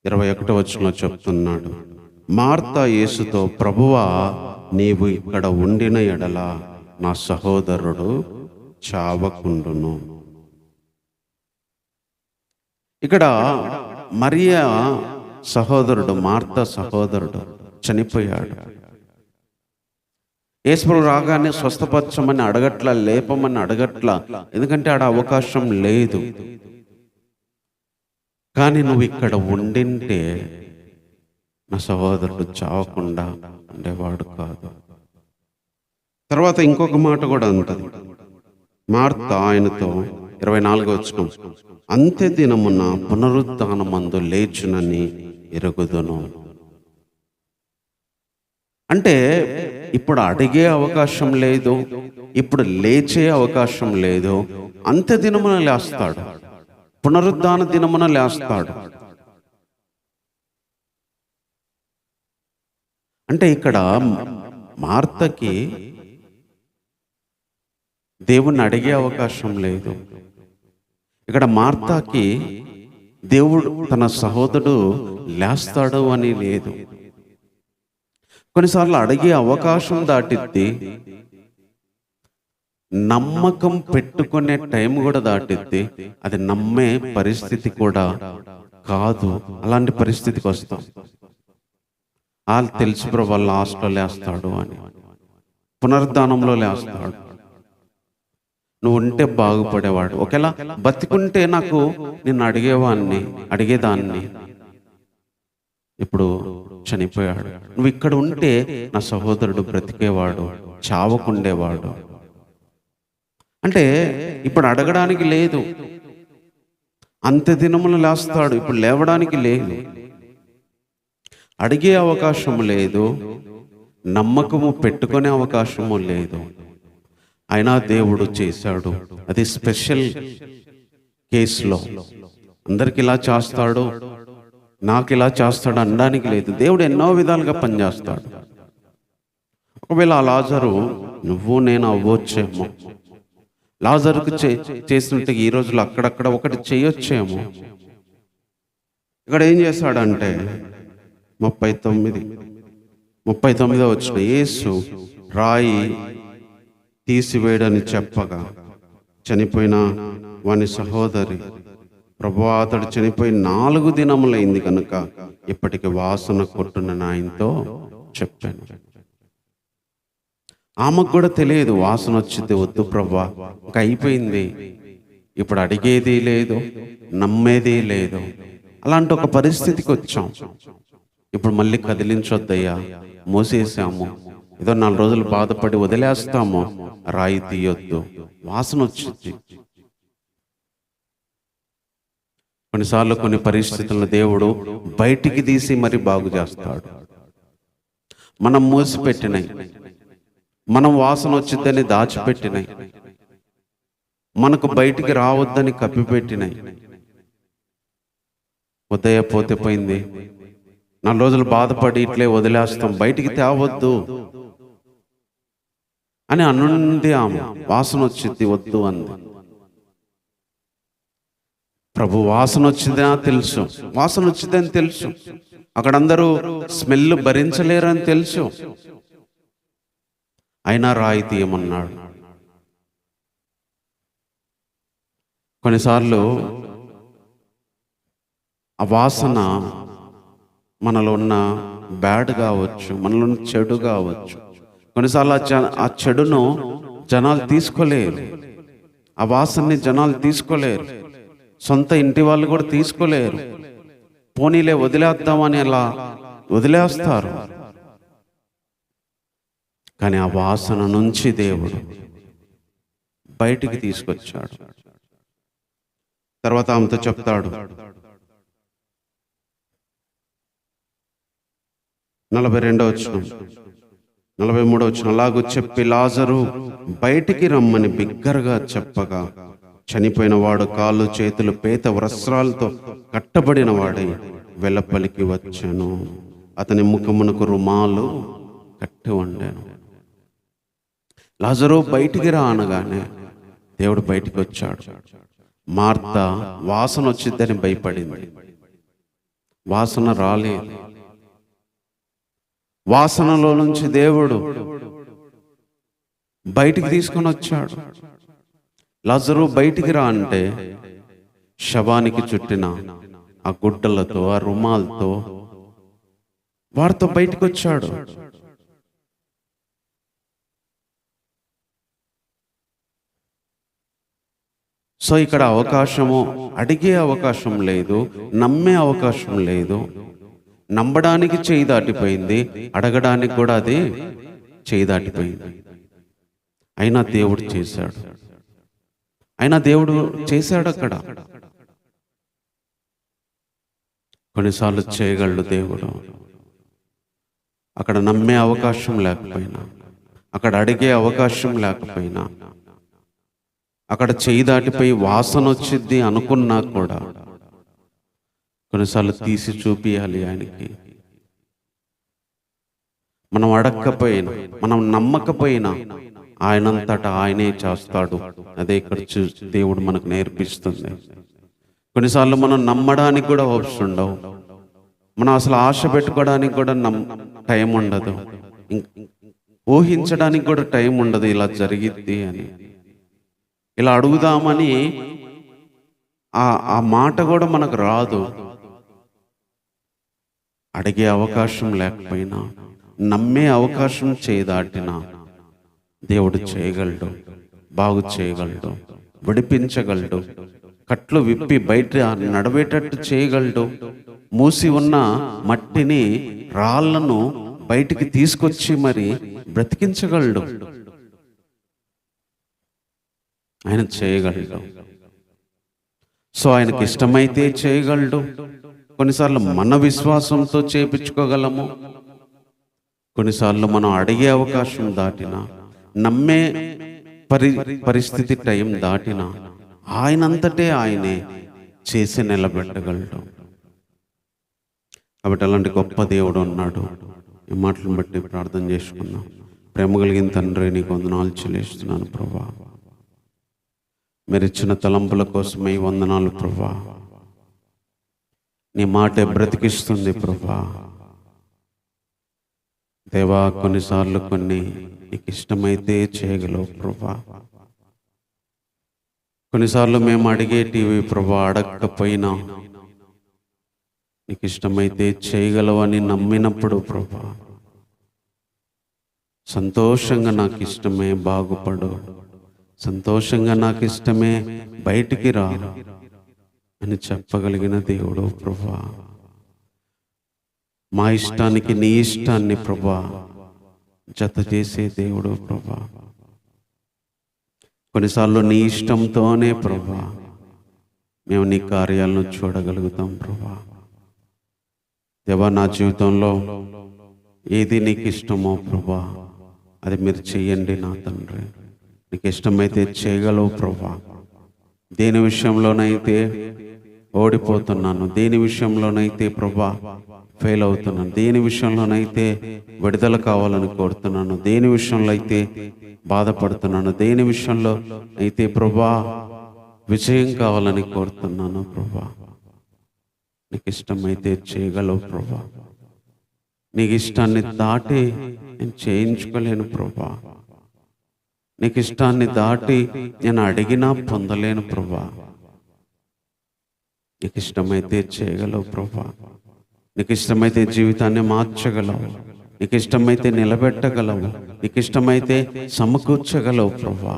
A: 21వ వచనంలో చెప్తున్నాడు. మార్తా యేసుతో, ప్రభువా, నీవు ఇక్కడ ఉండిన ఎడల నా సహోదరుడు చావకుండును. ఇక్కడ మరియా సహోదరుడు, మార్తా సహోదరుడు చనిపోయాడు. యేసుప్రభువు రాగానే స్వస్థపరచమని అడగట్లా, లేపమని అడగట్లా, ఎందుకంటే ఆడ అవకాశం లేదు. కానీ నువ్వు ఇక్కడ ఉండింటే నా సహోదరుడు చావకుండా ఉండేవాడు కాదు. తర్వాత ఇంకొక మాట కూడా అంటది మార్తా ఆయనతో, 24వ వచనం, అంత్య దినమున పునరుత్థానమందు లేచునని ఎరుగుదును. అంటే ఇప్పుడు అడిగే అవకాశం లేదు, ఇప్పుడు లేచే అవకాశం లేదు, అంత్య దినమున లేస్తాడు, పునరుద్ధాన దినమున లేస్తాడు. అంటే ఇక్కడ మార్తకి దేవుణ్ణి అడిగే అవకాశం లేదు. ఇక్కడ మార్తాకి దేవుడు తన సహోదరుడు లేస్తాడు అని లేదు. కొన్నిసార్లు అడిగే అవకాశం దాటిద్ది, నమ్మకం పెట్టుకునే టైం కూడా దాటిద్ది, అది నమ్మే పరిస్థితి కూడా కాదు. అలాంటి పరిస్థితికి వస్తాం. వాళ్ళు తెలుసు బ్రో, వాళ్ళ లాస్ట్లో లేస్తాడు అని, పునరుద్ధానంలో లేస్తాడు. నువ్వు ఉంటే బాగుపడేవాడు. ఒకేలా బతికుంటే నాకు నిన్ను అడిగేదాన్ని, ఇప్పుడు చనిపోయాడు. నువ్వు ఇక్కడ ఉంటే నా సహోదరుడు బ్రతికేవాడు, చావకుండేవాడు. అంటే ఇప్పుడు అడగడానికి లేదు, అంత్య దినములు లేస్తాడు, ఇప్పుడు లేవడానికి లేదు. అడిగే అవకాశం లేదు, నమ్మకము పెట్టుకునే అవకాశము లేదు. అయినా దేవుడు చేశాడు. అది స్పెషల్ కేసులో. అందరికి ఇలా చేస్తాడు, నాకు ఇలా చేస్తాడు అనడానికి లేదు. దేవుడు ఎన్నో విధాలుగా పనిచేస్తాడు. ఒకవేళ ఆ లాజరు నువ్వు నేను అవ్వచ్చేమో, లాజరుకు చేసినట్టు ఈ రోజులో అక్కడక్కడ ఒకటి చేయొచ్చేమో. ఇక్కడ ఏం చేశాడంటే 39వ వచనం, యేసు రాయి తీసివేయడని చెప్పగా చనిపోయిన వాని సహోదరి, ప్రభువా, అతడు చనిపోయి 4 దినములైంది కనుక ఇప్పటికి వాసన కొట్టునని ఆయనతో చెప్పాను. ఆమెకు కూడా తెలియదు, వాసన వచ్చింది, వద్దు ప్రభువా, ఇంకా అయిపోయింది, ఇప్పుడు అడిగేది లేదు, నమ్మేది లేదు. అలాంటి ఒక పరిస్థితికి వచ్చాం. ఇప్పుడు మళ్ళీ కదిలించొద్దయ్యా, మోసేసాము, ఏదో 4 రోజులు బాధపడి వదిలేస్తాము, రాయి తీయొద్దు, వాసన వచ్చింది. కొన్నిసార్లు కొన్ని పరిస్థితులను దేవుడు బయటికి తీసి మరి బాగు చేస్తాడు. మనం మూసిపెట్టినాయి, మనం వాసన వచ్చిందని దాచిపెట్టినాయి, మనకు బయటికి రావద్దని కప్పిపెట్టినాయి. ఉదయ పోతే పోయింది, 4 రోజులు బాధపడి ఇట్లే వదిలేస్తాం, బయటికి తేవద్దు అని అనుంది ఆమె. వాసన వచ్చింది, వద్దు అంది. ప్రభు వాసన వచ్చిందని తెలుసు, వాసన వచ్చిందని తెలుసు, అక్కడందరూ స్మెల్ భరించలేరని తెలుసు. అయినా రాయి తీయమన్నాడు. కొన్నిసార్లు ఆ వాసన మనలో ఉన్న బ్యాడ్ కావచ్చు, మనలో ఉన్న చెడు కావచ్చు. కొన్నిసార్లు ఆ చెడును జనాలు తీసుకోలేరు, ఆ వాసనని జనాలు తీసుకోలేరు, సొంత ఇంటి వాళ్ళు కూడా తీసుకోలేరు. పోనీలే వదిలేద్దామని అలా వదిలేస్తారు. కానీ ఆ వాసన నుంచి దేవుడు బయటికి తీసుకొచ్చాడు. తర్వాత ఆమెతో చెప్తాడు, 42వ వచనం, 43వ వచనం, అలాగూ చెప్పి లాజరు బయటికి రమ్మని బిగ్గరగా చెప్పగా చనిపోయిన వాడు కాళ్ళు చేతులు పేత వస్త్రాలతో కట్టబడిన వాడై వెలుపలికి వచ్చాను. అతని ముఖమునకు రుమాలు కట్టి ఉండాను. లాజరు బయటికి రా అనగానే దేవుడు బయటికి వచ్చాడు. మార్త వాసన వచ్చిద్దని భయపడింది. వాసన రాలేదు. వాసనలో నుంచి దేవుడు బయటికి తీసుకొని వచ్చాడు. లాజరు బయటికి రా అంటే శవానికి చుట్టిన ఆ గుడ్డలతో, ఆ రుమాలతో వారితో బయటికి వచ్చాడు. సో ఇక్కడ అవకాశము, అడిగే అవకాశం లేదు, నమ్మే అవకాశం లేదు. నమ్మడానికి చేయి దాటిపోయింది, అడగడానికి కూడా అది చేయి దాటిపోయింది. అయినా దేవుడు చేశాడు, అక్కడ. కొన్నిసార్లు చేయగలడు దేవుడు. అక్కడ నమ్మే అవకాశం లేకపోయినా, అక్కడ అడిగే అవకాశం లేకపోయినా, అక్కడ చేయి దాటిపోయి వాసన వచ్చింది అనుకున్నా కూడా కొన్నిసార్లు తీసి చూపియాలి ఆయనకి. మనం అడగకపోయినా, మనం నమ్మకపోయినా ఆయనంతటా ఆయనే చేస్తాడు. అదే ఇక్కడ దేవుడు మనకు నేర్పిస్తుంది. కొన్నిసార్లు మనం నమ్మడానికి కూడా హోప్స్ ఉండవు, మనం అసలు ఆశ పెట్టుకోవడానికి కూడా టైం ఉండదు, ఊహించడానికి కూడా టైం ఉండదు ఇలా జరిగిద్ది అని. ఇలా అడుగుదామని ఆ మాట కూడా మనకు రాదు. అడిగే అవకాశం లేకపోయినా, నమ్మే అవకాశం చేయదాటినా దేవుడు చేయగలడు, బాగు చేయగలడు, విడిపించగలడు, కట్లు విప్పి బయట నడవేటట్టు చేయగలడు. మూసి ఉన్న మట్టిని, రాళ్లను బయటికి తీసుకొచ్చి మరి బ్రతికించగలడు. ఆయన చేయగలడు. సో ఆయనకి ఇష్టమైతే చేయగలడు. కొన్నిసార్లు మన విశ్వాసంతో చేయించుకోగలము, కొన్నిసార్లు మనం అడిగే అవకాశం దాటినా, నమ్మే పరిస్థితి టైం దాటినా ఆయనంతటే ఆయనే చేసి నిలబెట్టగలడు. కాబట్టి అలాంటి గొప్ప దేవుడు ఉన్నాడు. ఈ మాటలను బట్టి ప్రార్థన చేసుకున్నాం. ప్రేమ కలిగిన తండ్రి, నీకు వందనాలు చెల్లిస్తున్నాను ప్రభా. మీరు ఇచ్చిన తలంపుల కోసమే వందనాలు ప్రభా. నీ మాట బ్రతికిస్తుంది ప్రభా. దేవా, కొన్నిసార్లు నీకు ఇష్టమైతే చేయగలవు ప్రభా. కొన్నిసార్లు మేము అడిగేటివి ప్రభా, అడగకపోయినా నీకు ఇష్టమైతే చేయగలవని నమ్మినప్పుడు ప్రభా, సంతోషంగా నాకు ఇష్టమే బాగుపడు, సంతోషంగా నాకు ఇష్టమే బయటికి రా అని చెప్పగలిగిన దేవుడు ప్రభా. మా ఇష్టానికి నీ ఇష్టాన్ని ప్రభా జత చేసే దేవుడు ప్రభా. కొన్నిసార్లు నీ ఇష్టంతోనే ప్రభా మేము నీ కార్యాలను చూడగలుగుతాం ప్రభా. దేవా, నా జీవితంలో ఏది నీకు ఇష్టమో ప్రభా అది మీరు చెయ్యండి నా తండ్రి. నీకు ఇష్టమైతే చేయగలవు ప్రభా. దేని విషయంలోనైతే ఓడిపోతున్నాను, దేని విషయంలోనైతే ప్రభా ఫెయిల్ అవుతున్నాను, దేని విషయంలోనైతే విడుదల కావాలని కోరుతున్నాను, దేని విషయంలో అయితే బాధపడుతున్నాను, దేని విషయంలో అయితే ప్రభా విజయం కావాలని కోరుతున్నాను ప్రభా. నీకు ఇష్టమైతే చేయగలవు ప్రభా. నీకు ఇష్టాన్ని దాటి నేను చేయించుకోలేను ప్రభా. నీకు ఇష్టాన్ని దాటి నేను అడిగినా పొందలేను ప్రభా. నీకు ఇష్టమైతే చేయగలవు ప్రభా. నీకు ఇష్టమైతే జీవితాన్ని మార్చగలవు. నీకు ఇష్టమైతే నిలబెట్టగలవు. నీకు ఇష్టమైతే సమకూర్చగలవు ప్రభా.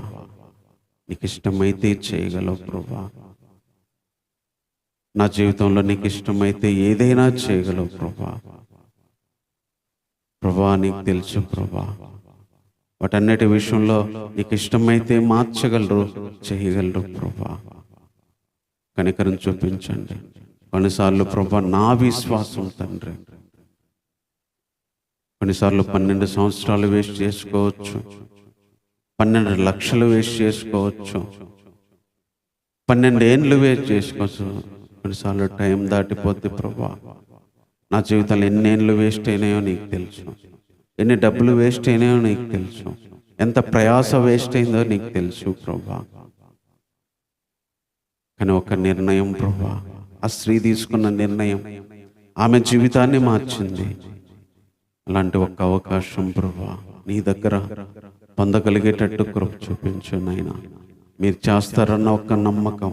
A: నీకు ఇష్టమైతే చేయగలవు ప్రభా. నా జీవితంలో నీకు ఇష్టమైతే ఏదైనా చేయగలవు ప్రభా. ప్రభా నీకు తెలుసు ప్రభా. వాటన్నిటి విషయంలో నీకు ఇష్టమైతే మార్చగలరు, చేయగలరు ప్రభా. కనికరం చూపించండి. కొన్నిసార్లు ప్రభా నా విశ్వాసం తండ్రి, కొన్నిసార్లు 12 సంవత్సరాలు వేస్ట్ చేసుకోవచ్చు, 12 లక్షలు వేస్ట్ చేసుకోవచ్చు, 12 ఏండ్లు వేస్ట్ చేసుకోవచ్చు. కొన్నిసార్లు టైం దాటిపోద్ది ప్రభా. నా జీవితంలో ఎన్ని ఏండ్లు వేస్ట్ అయినాయో నీకు తెలుసు, ఎన్ని డబ్బులు వేస్ట్ అయినాయో నీకు తెలుసు, ఎంత ప్రయాస వేస్ట్ అయిందో నీకు తెలుసు ప్రభా. కానీ ఒక నిర్ణయం ప్రభా, ఆ స్త్రీ తీసుకున్న నిర్ణయం ఆమె జీవితాన్ని మార్చింది. అలాంటి ఒక అవకాశం ప్రభా నీ దగ్గర పొందగలిగేటట్టు కృప చూపించు నాయనా. మీరు చేస్తారన్న ఒక్క నమ్మకం,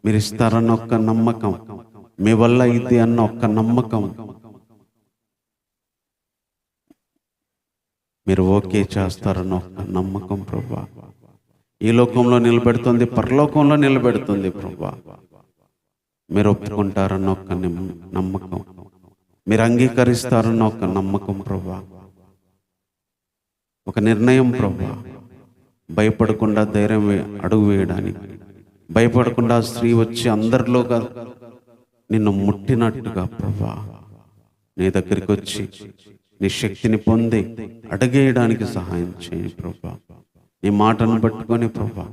A: మీరు ఇస్తారన్న ఒక్క నమ్మకం, మీ వల్ల ఇది అన్న ఒక్క నమ్మకం, మీరు ఓకే చేస్తారన్న ఒక్క నమ్మకం ప్రభా ఈ లోకంలో నిలబెడుతుంది, పరలోకంలో నిలబెడుతుంది ప్రభా. మీరు ఒప్పుకుంటారన్న ఒక్క నమ్మకం, మీరు అంగీకరిస్తారన్న ఒక నమ్మకం ప్రభా. ఒక నిర్ణయం ప్రభా, భయపడకుండా ధైర్యం అడుగు వేయడానికి, భయపడకుండా స్త్రీ వచ్చి అందరిలోగా నిన్ను ముట్టినట్టుగా ప్రభా నీ దగ్గరికి వచ్చి నీ శక్తిని పొంది అడిగేయడానికి సహాయం చేయండి ప్రభా. నీ మాటను పట్టుకొని ప్రభా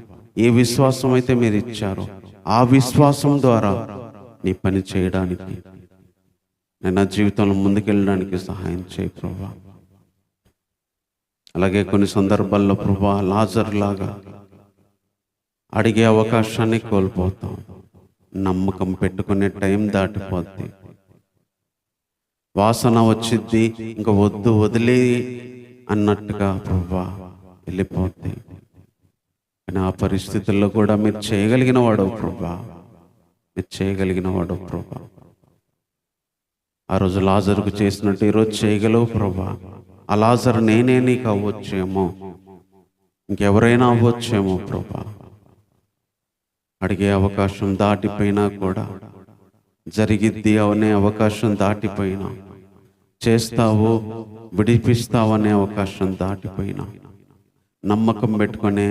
A: ఏ విశ్వాసం అయితే మీరు ఇచ్చారో ఆ విశ్వాసం ద్వారా నీ పని చేయడానికి, నేను నా జీవితంలో ముందుకెళ్ళడానికి సహాయం చేయి ప్రభా. అలాగే కొన్ని సందర్భాల్లో ప్రభా లాజర్ లాగా అడిగే అవకాశాన్ని కోల్పోతాం. నమ్మకం పెట్టుకునే టైం దాటిపోద్ది, వాసన వచ్చిద్ది, ఇంకా వద్దు వదిలే అన్నట్టుగా ప్రభా వెళ్ళిపోద్ది. కానీ ఆ పరిస్థితుల్లో కూడా మీరు చేయగలిగిన వాడవు ప్రభా, మీరు చేయగలిగిన వాడవు ప్రభా. ఆ రోజు లాజరుకు చేసినట్టు ఈరోజు చేయగలవు ప్రభా. ఆ లాజరు నేనే నీకు అవ్వచ్చేమో, ఇంకెవరైనా అవ్వచ్చేమో ప్రభా. అడిగే అవకాశం దాటిపోయినా కూడా, జరిగిద్ది అనే అవకాశం దాటిపోయినా, చేస్తావు విడిపిస్తావు అనే అవకాశం దాటిపోయినా, నమ్మకం పెట్టుకునే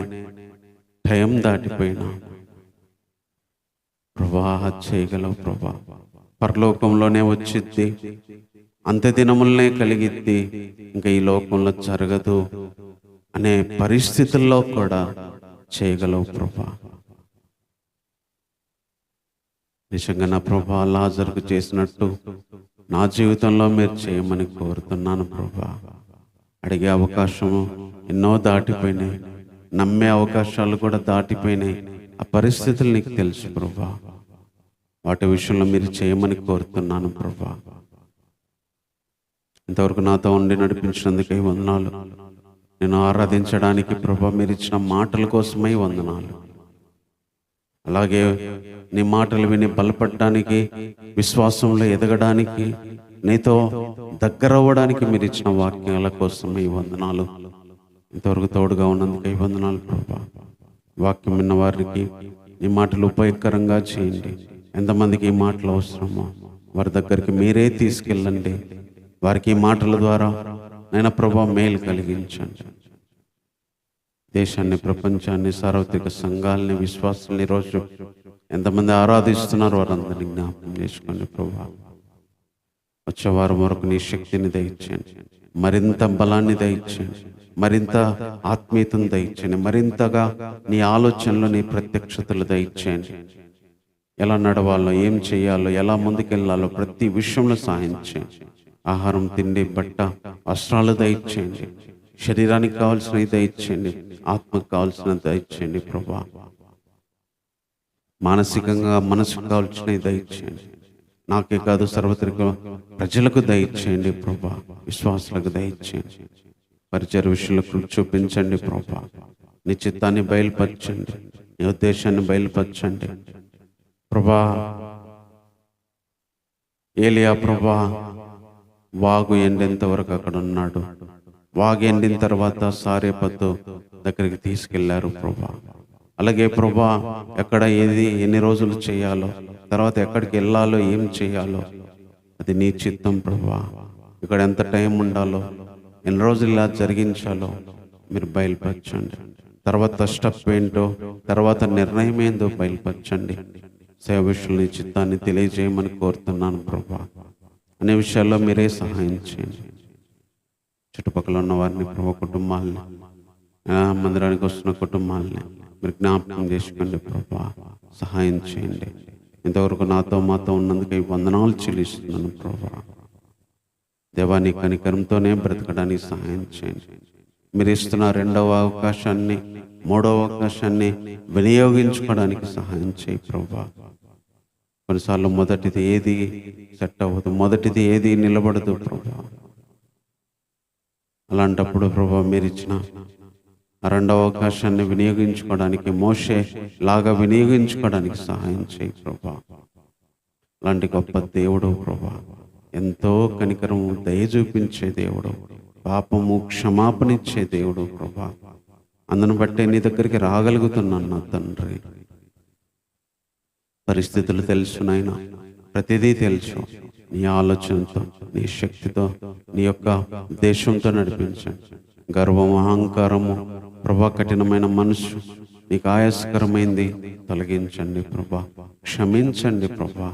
A: టైం దాటిపోయినా ప్రభా చేయగలవు ప్రభా. పరలోకంలోనే వచ్చిద్ది, అంత్య దినములనే కలిగిద్ది, ఇంకా ఈ లోకంలో జరగదు అనే పరిస్థితుల్లో కూడా చేయగలవు ప్రభా. నిజంగా నా ప్రభా లాజరుకు చేసినట్టు నా జీవితంలో మీరు చేయమని కోరుతున్నాను ప్రభా. అడిగే అవకాశము ఎన్నో దాటిపోయినాయి, నమ్మే అవకాశాలు కూడా దాటిపోయినాయి. ఆ పరిస్థితులు నీకు తెలుసు ప్రభా. వాటి విషయంలో మీరు చేయమని కోరుతున్నాను ప్రభా. ఇంతవరకు నాతో ఉండి నడిపించినందుకై వందనాలు. నేను ఆరాధించడానికి ప్రభా మీరు ఇచ్చిన మాటల కోసమై వందనాలు. అలాగే నీ మాటలు విని బలపడడానికి, విశ్వాసంలో ఎదగడానికి, నీతో దగ్గర అవ్వడానికి మీరు ఇచ్చిన వాక్యాల కోసమై వందనాలు. ఇంతవరకు తోడుగా ఉన్నందుకై వందనాలు ప్రభా. వాక్యం విన్న వారికి ఈ మాటలు ఉపయోగకరంగా చేయండి. ఎంతమందికి ఈ మాటలు అవసరమో వారి దగ్గరికి మీరే తీసుకెళ్ళండి. వారికి ఈ మాటల ద్వారా నైనా ప్రభా మేలు కలిగించండి. దేశాన్ని, ప్రపంచాన్ని, సార్వత్రిక సంఘాలని, విశ్వాసాన్ని ఈరోజు ఎంతమంది ఆరాధిస్తున్నారు వారందరినీ జ్ఞాపకం చేసుకోండి ప్రభా. వచ్చే వారం వరకు నీ శక్తిని దయచేయండి, మరింత బలాన్ని దయచేయండి, మరింత ఆత్మీయతను దయచేయండి, మరింతగా నీ ఆలోచనలు, నీ ప్రత్యక్షతలు దయచేయండి. ఎలా నడవాలో, ఏం చేయాలో, ఎలా ముందుకెళ్ళాలో ప్రతి విషయంలో సాయం చేయండి. ఆహారం, తిండి, బట్ట, వస్త్రాలు దయచేయండి. శరీరానికి కావాల్సినవి దయచేయండి, ఆత్మకు కావాల్సినవి దయచేయండి ప్రభా. మానసికంగా మనసుకు కావాల్సినవి దయచేయండి. నాకే కాదు సర్వత్రిక ప్రజలకు దయచేయండి ప్రభా. విశ్వాసులకు దయచేయండి. పరిచయ విషయంలో కృప చూపించండి ప్రభా. నీ చిత్తాన్ని బయలుపరచండి, నీ ఉద్దేశాన్ని బయలుపరచండి ప్రభా. ఏలియా ప్రభా వాగు ఎండేంత వరకు అక్కడ ఉన్నాడు. వాగు ఎండిన తర్వాత సారేపత్తు దగ్గరికి తీసుకెళ్లారు ప్రభా. అలాగే ప్రభా ఎక్కడ ఏది ఎన్ని రోజులు చేయాలో, తర్వాత ఎక్కడికి వెళ్ళాలో, ఏం చేయాలో అది నీ చిత్తం ప్రభా. ఇక్కడ ఎంత టైం ఉండాలో, ఎన్ని రోజులు ఇలా జరిగించాలో మీరు బయలుపరచండి. తర్వాత స్టెప్ ఏంటో, తర్వాత నిర్ణయం ఏందో బయలుపరచండి. సేవ విషయంలో నీ చిత్తాన్ని తెలియజేయమని కోరుతున్నాను ప్రభా. అనే విషయాల్లో మీరే సహాయం చేయండి. చుట్టుపక్కల ఉన్న వారిని ప్రభా, కుటుంబాలని, మందిరానికి వస్తున్న కుటుంబాలని మీరు జ్ఞాపకం చేసుకోండి ప్రభా. సహాయం చేయండి. ఇంతవరకు నాతో మాతో ఉన్నందుకు ఈ వందనాలు చెల్లిస్తున్నాను ప్రభా. దేవా, నీ కనికరంతోనే బ్రతకడానికి సహాయం చేయండి. మీరు ఇస్తున్న రెండవ అవకాశాన్ని, మూడవ అవకాశాన్ని వినియోగించుకోవడానికి సహాయం చేయి ప్రభా. కొన్నిసార్లు మొదటిది ఏది సెట్ అవ్వదు, మొదటిది ఏది నిలబడదు ప్రభా. అలాంటప్పుడు ప్రభా మీరు ఇచ్చిన ఆ రెండవ అవకాశాన్ని వినియోగించుకోవడానికి, మోషే లాగా వినియోగించుకోవడానికి సహాయం చేయి ప్రభా. అలాంటి గొప్ప దేవుడు ప్రభా, ఎంతో కనికరము, దయ చూపించే దేవుడు, పాపము క్షమాపణ ఇచ్చే దేవుడు ప్రభా. అందును బట్టే నీ దగ్గరికి రాగలుగుతున్నాను నా తండ్రి. పరిస్థితులు తెలుసు నాయన, ప్రతిదీ తెలుసు. నీ ఆలోచనతో, నీ శక్తితో, నీ యొక్క ఉద్దేశంతో నడిపించండి. గర్వము, అహంకారము ప్రభా, కఠినమైన మనసు, నీకు ఆయాసకరమైంది తొలగించండి ప్రభా. క్షమించండి ప్రభా.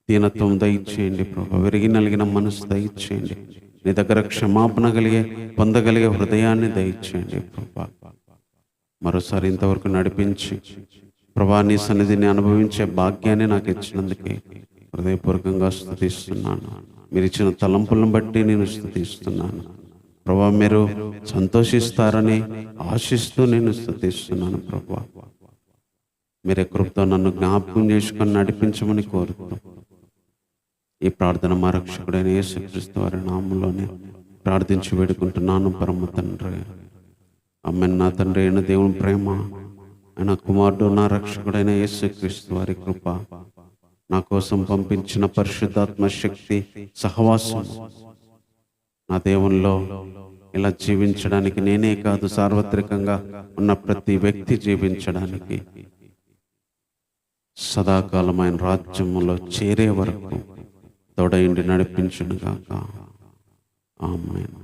A: దీనత్వం దయచేయండి ప్రభా. విరిగి నలిగిన మనసు దయచేయండి. నీ దగ్గర క్షమాపణ పొందగలిగే హృదయాన్ని దయచేయండి ప్రభా. మరోసారి ఇంతవరకు నడిపించి ప్రభా, నీ సన్నిధిని అనుభవించే భాగ్యాన్ని నాకు ఇచ్చినందుకే హృదయపూర్వకంగా స్తుతిస్తున్నాను. మీరు ఇచ్చిన తలంపులను బట్టి నేను స్తుతిస్తున్నాను ప్రభా. మీరు సంతోషిస్తారని ఆశిస్తూ నేను స్తుతిస్తున్నాను ప్రభా. మీరే కృపతో నన్ను జ్ఞాపకం చేసుకొని నడిపించమని కోరుతూ ఈ ప్రార్థన మా రక్షకుడైన యేసుక్రీస్తు వారి నామంలోనే ప్రార్థించి వేడుకుంటున్నాను పరమ తండ్రి. ఆమేన్. నా తండ్రి అయిన దేవుని ప్రేమ, ఆయన కుమారుడు నా రక్షకుడైన యేసుక్రీస్తు వారి కృప, నా కోసం పంపించిన పరిశుద్ధాత్మ శక్తి సహవాసం, నా దేవునిలో ఇలా జీవించడానికి నేనే కాదు, సార్వత్రికంగా ఉన్న ప్రతి వ్యక్తి జీవించడానికి, సదాకాలం ఆయన రాజ్యములో చేరే వరకు తోడయుండి నడిపించునుగాక. ఆమేన్.